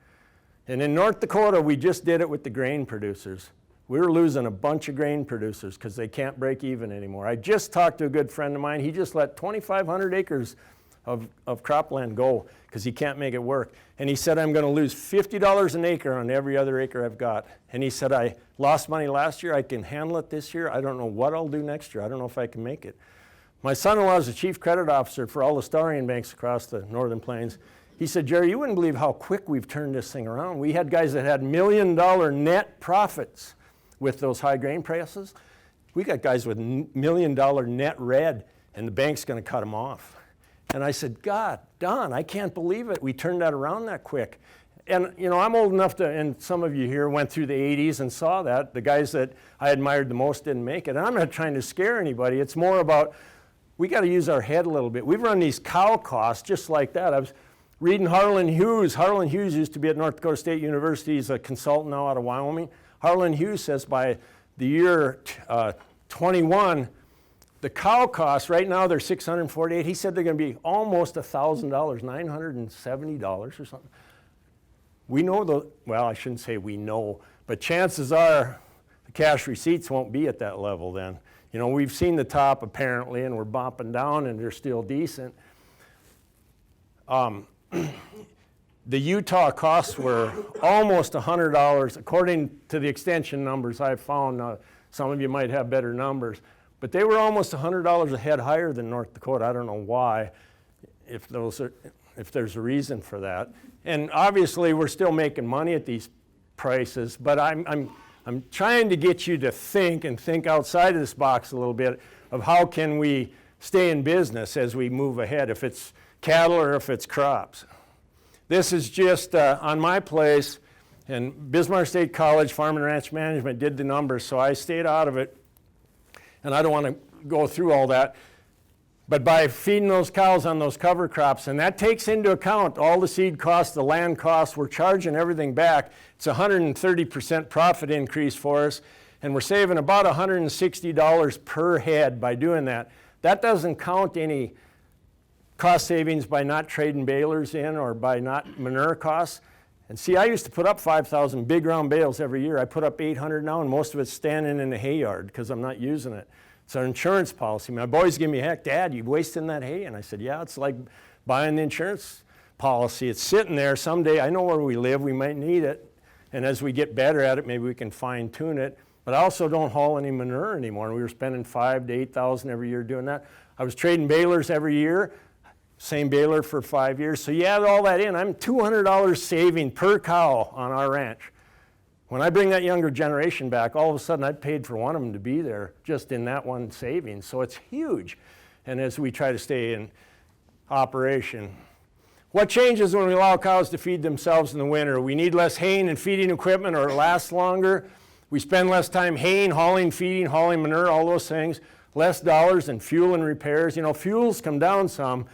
And in North Dakota, we just did it with the grain producers. We were losing a bunch of grain producers because they can't break even anymore. I just talked to a good friend of mine. He just let 2,500 acres of cropland go because he can't make it work. And he said, "I'm going to lose $50 an acre on every other acre I've got." And he said, "I lost money last year. I can handle it this year. I don't know what I'll do next year. I don't know if I can make it." My son-in-law is the chief credit officer for all the Starion banks across the Northern Plains. He said, "Jerry, you wouldn't believe how quick we've turned this thing around. We had guys that had $1 million net profits with those high grain prices. We got guys with $1 million net red, and the bank's going to cut them off." And I said, "God, Don, I can't believe it. We turned that around that quick." And, you know, I'm old enough to, and some of you here went through the 80s and saw that. The guys that I admired the most didn't make it. And I'm not trying to scare anybody. It's more about, we got to use our head a little bit. We've run these cow costs just like that. I was reading Harlan Hughes. Harlan Hughes used to be at North Dakota State University. He's a consultant now out of Wyoming. Harlan Hughes says by the year 21, the cow costs, right now they're $648. He said they're going to be almost $1,000, $970 or something. We know well, I shouldn't say we know, but chances are the cash receipts won't be at that level then. You know, we've seen the top apparently, and we're bumping down, and they're still decent. The Utah costs were almost $100, according to the extension numbers I've found. Some of you might have better numbers, but they were almost $100 a head higher than North Dakota. I don't know why, if there's a reason for that. And obviously, we're still making money at these prices, but I'm trying to get you to think outside of this box a little bit of how can we stay in business as we move ahead, if it's cattle or if it's crops. This is just on my place, and Bismarck State College Farm and Ranch Management did the numbers, so I stayed out of it, and I don't want to go through all that. But by feeding those cows on those cover crops, and that takes into account all the seed costs, the land costs, we're charging everything back. It's a 130% profit increase for us, and we're saving about $160 per head by doing that. That doesn't count any cost savings by not trading balers in or by not manure costs. And see, I used to put up 5,000 big round bales every year. I put up 800 now, and most of it's standing in the hay yard because I'm not using it. It's our insurance policy. My boys give me heck, "Dad, you wasting that hay?" And I said, "Yeah, it's like buying the insurance policy. It's sitting there. Someday, I know where we live, we might need it. And as we get better at it, maybe we can fine tune it. But I also don't haul any manure anymore. And we were spending $5,000 to $8,000 every year doing that. I was trading balers every year, same baler for 5 years. So you add all that in, I'm $200 saving per cow on our ranch. When I bring that younger generation back, all of a sudden I paid for one of them to be there just in that one savings. So it's huge. And as we try to stay in operation. What changes when we allow cows to feed themselves in the winter? We need less haying and feeding equipment, or it lasts longer. We spend less time haying, hauling, feeding, hauling manure, all those things. Less dollars in fuel and repairs. You know, fuels come down some,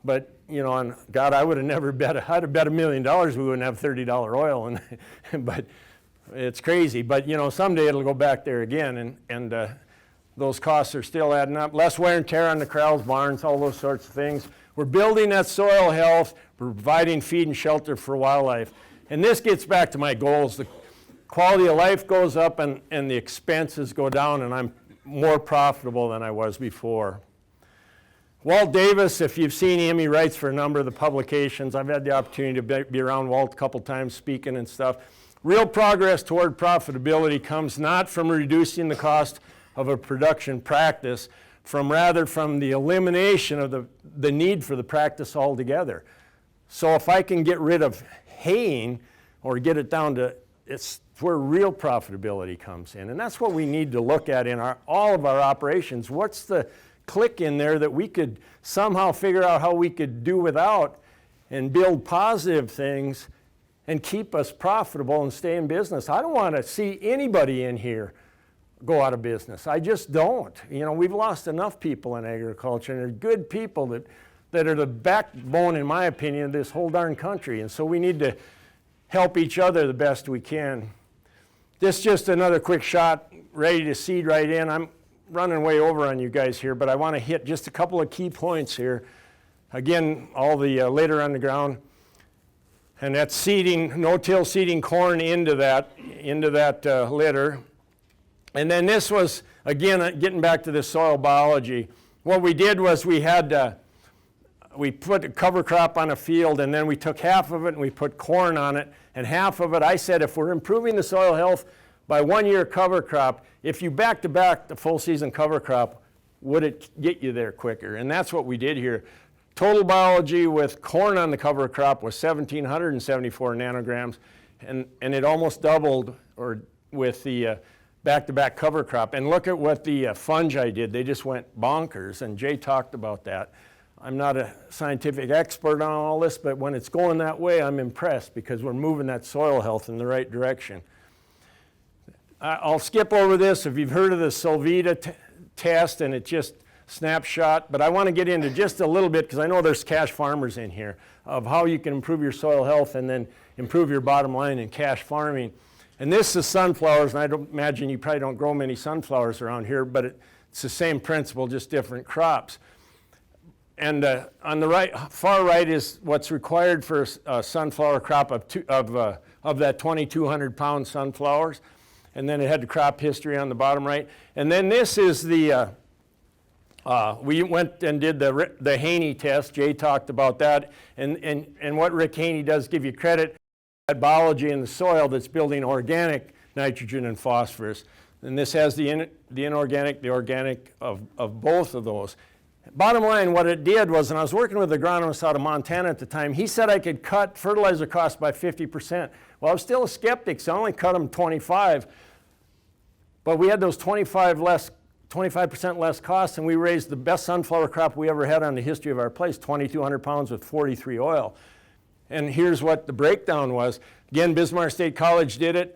but you know, and God, I would have never bet, I'd have bet $1 million we wouldn't have $30 oil, but it's crazy. But you know, someday it'll go back there again, and those costs are still adding up. Less wear and tear on the corrals, barns, all those sorts of things. We're building that soil health, providing feed and shelter for wildlife. And this gets back to my goals. The quality of life goes up and the expenses go down, and I'm more profitable than I was before. Walt Davis, if you've seen him, he writes for a number of the publications. I've had the opportunity to be around Walt a couple times speaking and stuff. Real progress toward profitability comes not from reducing the cost of a production practice, rather from the elimination of the need for the practice altogether. So if I can get rid of haying or get it down to, it's where real profitability comes in. And that's what we need to look at in all of our operations. What's the click in there that we could somehow figure out how we could do without and build positive things and keep us profitable and stay in business? I don't want to see anybody in here go out of business. I just don't. You know, we've lost enough people in agriculture, and they're good people that are the backbone, in my opinion, of this whole darn country. And so we need to help each other the best we can. This is just another quick shot, ready to seed right in. I'm running way over on you guys here, but I want to hit just a couple of key points here. Again, all the later on the ground. And that's seeding, no-till seeding corn into that litter. And then this was, again, getting back to the soil biology. What we did was we put a cover crop on a field, and then we took half of it and we put corn on it, and half of it, I said, if we're improving the soil health by 1 year cover crop, if you back-to-back the full season cover crop, would it get you there quicker? And that's what we did here. Total biology with corn on the cover crop was 1,774 nanograms, and it almost doubled with the back-to-back cover crop. And look at what the fungi did. They just went bonkers, and Jay talked about that. I'm not a scientific expert on all this, but when it's going that way, I'm impressed because we're moving that soil health in the right direction. I'll skip over this. If you've heard of the Solvita test, and it's just snapshot, but I want to get into just a little bit because I know there's cash farmers in here of how you can improve your soil health and then improve your bottom line in cash farming. And this is sunflowers, and I don't imagine you probably don't grow many sunflowers around here, but it's the same principle, just different crops. And on the far right is what's required for a sunflower crop of that 2,200 pound sunflowers. And then it had the crop history on the bottom right. And then this is the, we went and did the Haney test. Jay talked about that. And what Rick Haney does give you credit, that biology in the soil that's building organic nitrogen and phosphorus. And this has the inorganic, the organic of both of those. Bottom line, what it did was, and I was working with an agronomist out of Montana at the time, he said I could cut fertilizer costs by 50%. Well, I was still a skeptic, so I only cut them 25. But we had those 25% less costs, and we raised the best sunflower crop we ever had on the history of our place, 2,200 pounds with 43 oil. And here's what the breakdown was. Again, Bismarck State College did it.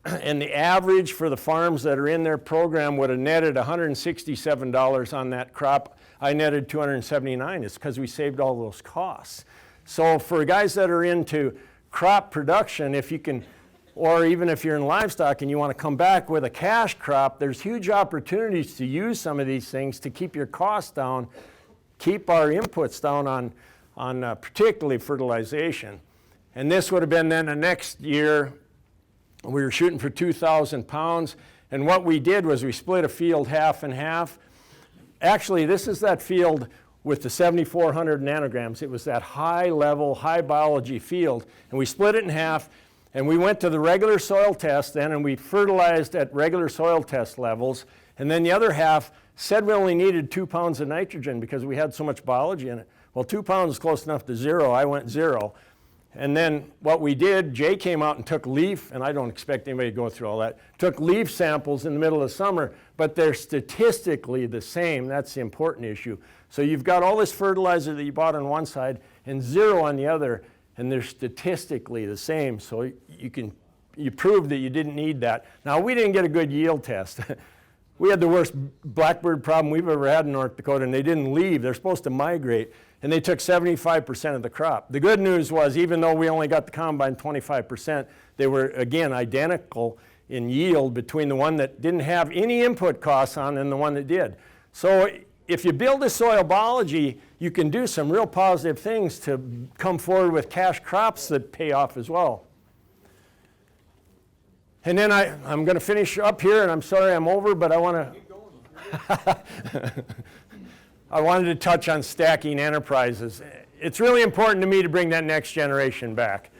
And the average for the farms that are in their program would have netted $167 on that crop. I netted $279. It's because we saved all those costs. So for guys that are into crop production, if you can, or even if you're in livestock and you want to come back with a cash crop, there's huge opportunities to use some of these things to keep your costs down, keep our inputs down on particularly fertilization. And this would have been then the next year. We were shooting for 2,000 pounds, and what we did was we split a field half and half. Actually, this is that field with the 7,400 nanograms. It was that high-level, high-biology field, and we split it in half, and we went to the regular soil test then, and we fertilized at regular soil test levels, And then the other half said we only needed 2 pounds of nitrogen because we had so much biology in it. Well, 2 pounds is close enough to 0. I went 0. And then what we did, Jay came out and took leaf, and I don't expect anybody to go through all that, took leaf samples in the middle of summer, but they're statistically the same. That's the important issue. So you've got all this fertilizer that you bought on one side and 0 on the other, and they're statistically the same. So you prove that you didn't need that. Now, we didn't get a good yield test. We had the worst blackbird problem we've ever had in North Dakota, and they didn't leave. They're supposed to migrate, and they took 75% of the crop. The good news was, even though we only got the combine 25%, they were, again, identical in yield between the one that didn't have any input costs on and the one that did. So if you build a soil biology, you can do some real positive things to come forward with cash crops that pay off as well. And then I'm going to finish up here, and I'm sorry I'm over, but I want to I wanted to touch on stacking enterprises. It's really important to me to bring that next generation back.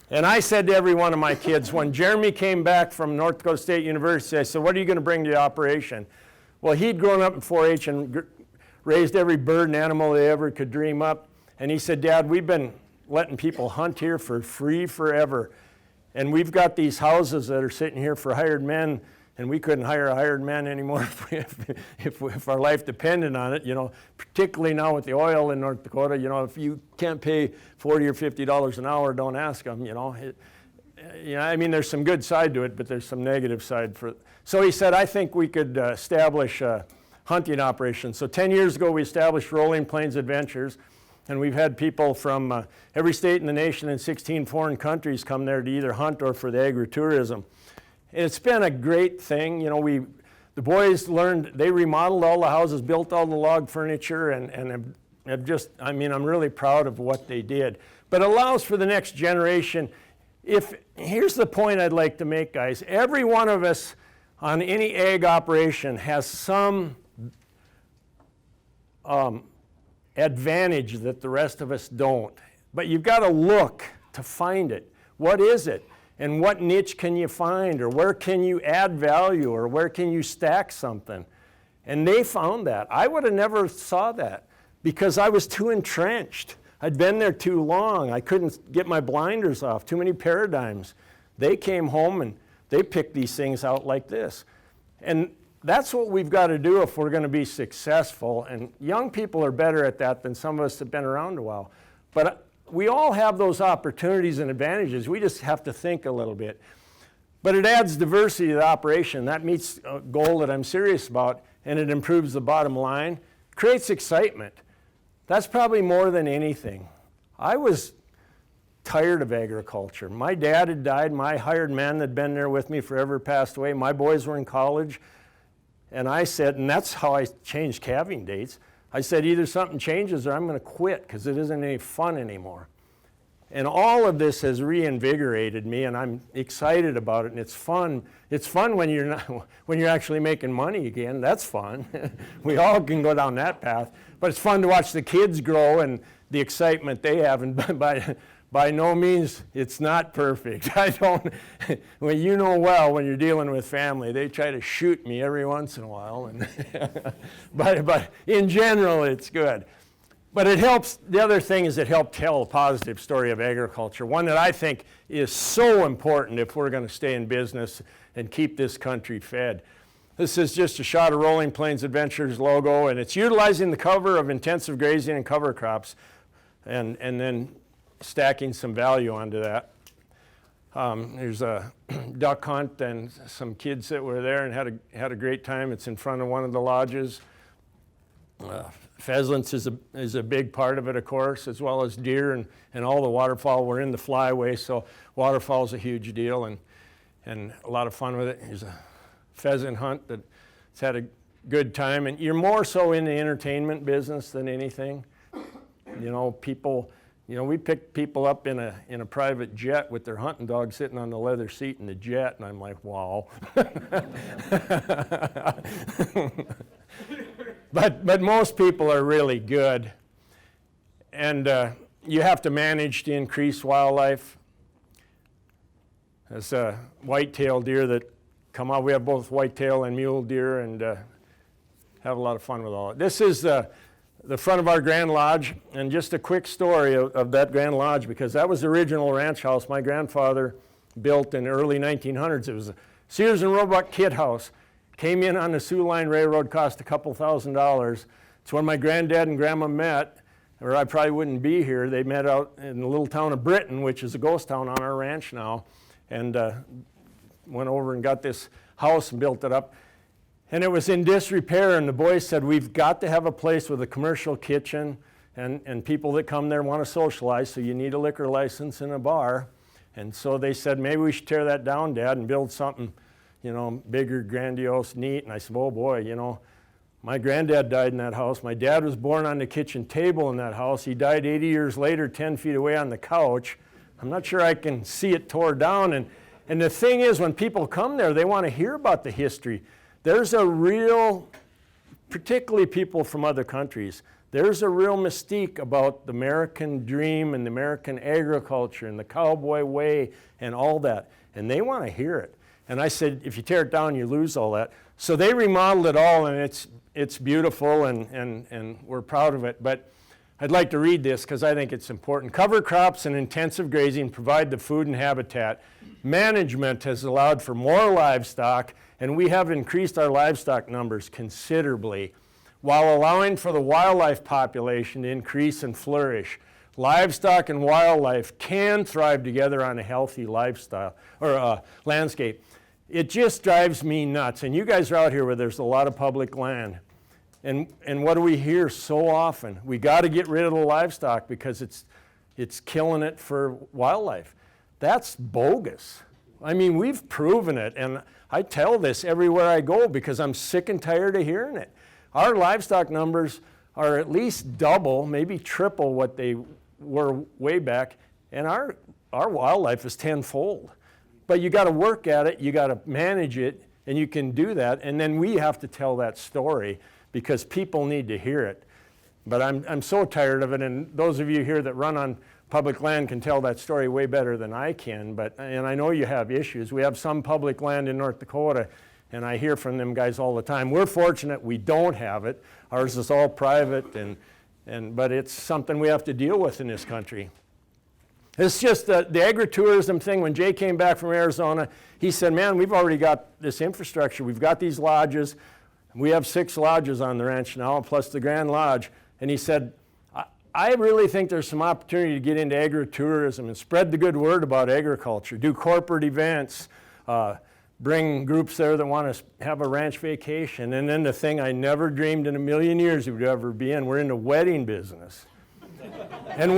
And I said to every one of my kids, when Jeremy came back from North Dakota State University, I said, what are you going to bring to the operation? Well, he'd grown up in Forage and raised every bird and animal they ever could dream up. And he said, Dad, we've been letting people hunt here for free forever. And we've got these houses that are sitting here for hired men, and we couldn't hire a hired man anymore if our life depended on it, particularly now with the oil in North Dakota. If you can't pay $40 or $50 an hour, don't ask them, I mean, there's some good side to it, but there's some negative side So he said, I think we could establish a hunting operation. So 10 years ago, we established Rolling Plains Adventures. And we've had people from every state in the nation and 16 foreign countries come there to either hunt or for the agritourism. It's been a great thing. The boys learned, they remodeled all the houses, built all the log furniture, and I'm really proud of what they did. But it allows for the next generation. Here's the point I'd like to make, guys. Every one of us on any ag operation has some advantage that the rest of us don't. But you've got to look to find it. What is it? And what niche can you find? Or where can you add value? Or where can you stack something? And they found that. I would have never saw that because I was too entrenched. I'd been there too long. I couldn't get my blinders off. Too many paradigms. They came home and they picked these things out like this. And that's what we've got to do if we're going to be successful. And young people are better at that than some of us have been around a while. But we all have those opportunities and advantages. We just have to think a little bit. But it adds diversity to the operation. That meets a goal that I'm serious about, and it improves the bottom line. Creates excitement. That's probably more than anything. I was tired of agriculture. My dad had died. My hired man that had been there with me forever passed away. My boys were in college. And I said, and that's how I changed calving dates. I said, either something changes or I'm going to quit because it isn't any fun anymore. And all of this has reinvigorated me, and I'm excited about it, and it's fun. It's fun when you're actually making money again. That's fun. We all can go down that path. But it's fun to watch the kids grow and the excitement they have. And by no means, it's not perfect. When you're dealing with family, they try to shoot me every once in a while. But in general, it's good. But it helps, the other thing is it helped tell a positive story of agriculture, one that I think is so important if we're going to stay in business and keep this country fed. This is just a shot of Rolling Plains Adventures logo, and it's utilizing the cover of intensive grazing and cover crops, and then stacking some value onto that. There's a duck hunt and some kids that were there and had a great time. It's in front of one of the lodges. Pheasants is a big part of it, of course, as well as deer and all the waterfowl. We're in the flyway, so waterfowl's a huge deal and a lot of fun with it. There's a pheasant hunt that's had a good time, and you're more so in the entertainment business than anything. People. We picked people up in a private jet with their hunting dog sitting on the leather seat in the jet, and I'm like, wow. But most people are really good. And you have to manage to increase wildlife. There's a white-tailed deer that come out. We have both whitetail and mule deer, and have a lot of fun with all it. This is the front of our Grand Lodge, and just a quick story of that Grand Lodge, because that was the original ranch house my grandfather built in the early 1900s. It was a Sears and Roebuck kit house. Came in on the Sioux Line Railroad, cost a couple $1,000s. It's when my granddad and grandma met, or I probably wouldn't be here. They met out in the little town of Britain, which is a ghost town on our ranch now, and went over and got this house and built it up. And it was in disrepair, and the boys said, we've got to have a place with a commercial kitchen, and people that come there want to socialize, so you need a liquor license and a bar. And so they said, maybe we should tear that down, Dad, and build something, you know, bigger, grandiose, neat. And I said, oh boy, you know, my granddad died in that house. My dad was born on the kitchen table in that house. He died 80 years later, 10 feet away on the couch. I'm not sure I can see it tore down. And the thing is, when people come there, they want to hear about the history. There's a real, particularly people from other countries, there's a real mystique about the American dream and the American agriculture and the cowboy way and all that. And they want to hear it. And I said, if you tear it down, you lose all that. So they remodeled it all, and it's beautiful, and we're proud of it. But I'd like to read this because I think it's important. Cover crops and intensive grazing provide the food and habitat. Management has allowed for more livestock, and we have increased our livestock numbers considerably, while allowing for the wildlife population to increase and flourish. Livestock and wildlife can thrive together on a healthy lifestyle or landscape. It just drives me nuts. And you guys are out here where there's a lot of public land. And what do we hear so often? We got to get rid of the livestock because it's killing it for wildlife. That's bogus. I mean, we've proven it, and I tell this everywhere I go because I'm sick and tired of hearing it. Our livestock numbers are at least double, maybe triple what they were way back, and our wildlife is tenfold. But you got to work at it, you got to manage it, and you can do that, and then we have to tell that story because people need to hear it. But I'm so tired of it, and those of you here that run on public land can tell that story way better than I can, and I know you have issues. We have some public land in North Dakota, and I hear from them guys all the time. We're fortunate we don't have it. Ours is all private, but it's something we have to deal with in this country. It's just the agritourism thing. When Jay came back from Arizona, he said, man, we've already got this infrastructure. We've got these lodges. We have 6 lodges on the ranch now, plus the Grand Lodge. And he said, I really think there's some opportunity to get into agritourism and spread the good word about agriculture, do corporate events, bring groups there that want to have a ranch vacation. And then the thing I never dreamed in a million years we would ever be in, we're in the wedding business. And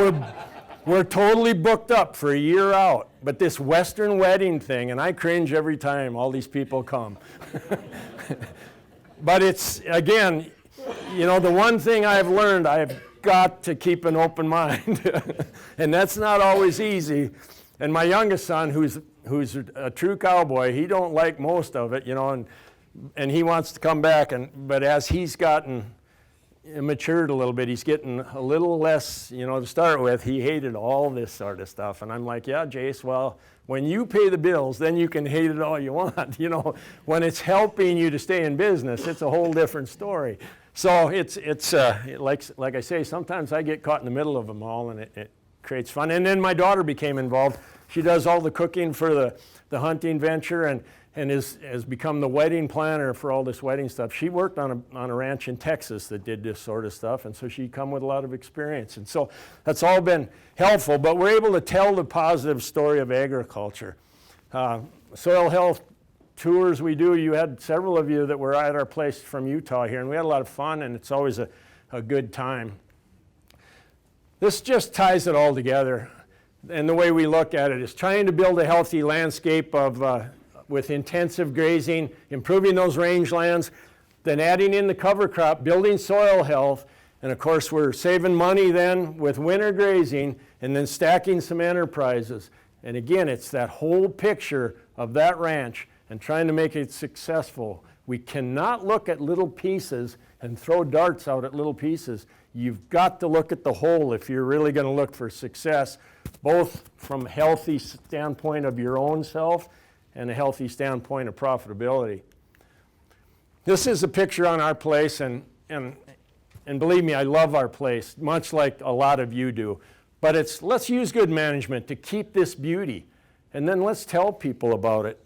we're totally booked up for a year out. But this Western wedding thing, and I cringe every time all these people come. But it's, again, you know, the one thing I've learned, I've got to keep an open mind. And that's not always easy. And my youngest son, who's a true cowboy, he don't like most of it, you know, and he wants to come back. But as he's gotten matured a little bit, he's getting a little less, you know, to start with, he hated all this sort of stuff. And I'm like, yeah, Jayce, well, when you pay the bills, then you can hate it all you want. You know, when it's helping you to stay in business, it's a whole different story. So it's like I say, sometimes I get caught in the middle of them all, and it creates fun. And then my daughter became involved. She does all the cooking for the hunting venture and has become the wedding planner for all this wedding stuff. She worked on a ranch in Texas that did this sort of stuff, and so she come with a lot of experience. And so that's all been helpful, but we're able to tell the positive story of agriculture. Soil health tours we do, you had several of you that were at our place from Utah here, and we had a lot of fun, and it's always a good time. This just ties it all together. And the way we look at it is trying to build a healthy landscape with intensive grazing, improving those rangelands, then adding in the cover crop, building soil health, and of course we're saving money then with winter grazing, and then stacking some enterprises. And again, it's that whole picture of that ranch and trying to make it successful. We cannot look at little pieces and throw darts out at little pieces. You've got to look at the whole if you're really going to look for success, both from a healthy standpoint of your own self and a healthy standpoint of profitability. This is a picture on our place, and believe me, I love our place, much like a lot of you do. But it's, let's use good management to keep this beauty, and then let's tell people about it.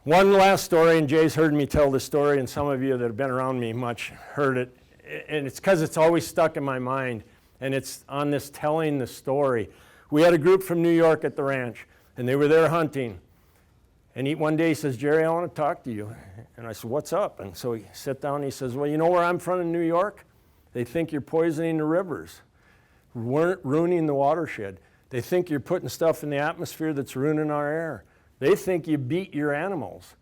One last story, and Jay's heard me tell this story, and some of you that have been around me much heard it, and it's because it's always stuck in my mind, and it's on this telling the story. We had a group from New York at the ranch, and they were there hunting. And one day he says, Jerry, I want to talk to you. And I said, what's up? And so he sat down and he says, well, you know where I'm from in New York? They think you're poisoning the rivers, ruining the watershed. They think you're putting stuff in the atmosphere that's ruining our air. They think you beat your animals.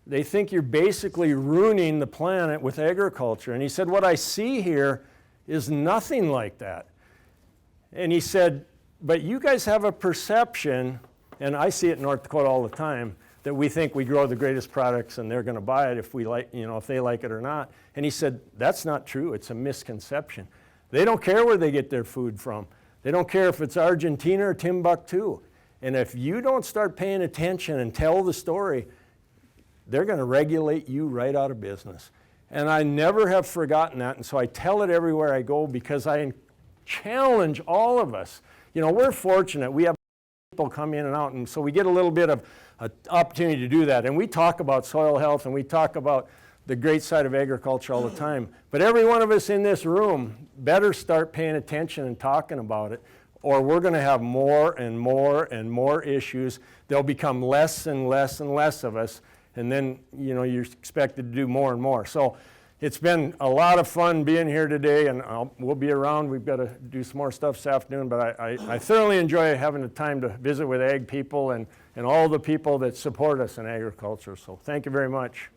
They think you're basically ruining the planet with agriculture. And he said, what I see here is nothing like that. And he said, but you guys have a perception, and I see it in North Dakota all the time, that we think we grow the greatest products and they're going to buy it if we like, if they like it or not. And he said, that's not true. It's a misconception. They don't care where they get their food from. They don't care if it's Argentina or Timbuktu. And if you don't start paying attention and tell the story, they're going to regulate you right out of business. And I never have forgotten that, and so I tell it everywhere I go because I challenge all of us. We're fortunate. We have people come in and out, and so we get a little bit of an opportunity to do that. And we talk about soil health, and we talk about the great side of agriculture all the time. But every one of us in this room better start paying attention and talking about it, or we're going to have more and more and more issues. There'll become less and less and less of us, and then you're expected to do more and more. So it's been a lot of fun being here today, and we'll be around. We've got to do some more stuff this afternoon, but I thoroughly enjoy having the time to visit with ag people and all the people that support us in agriculture. So thank you very much.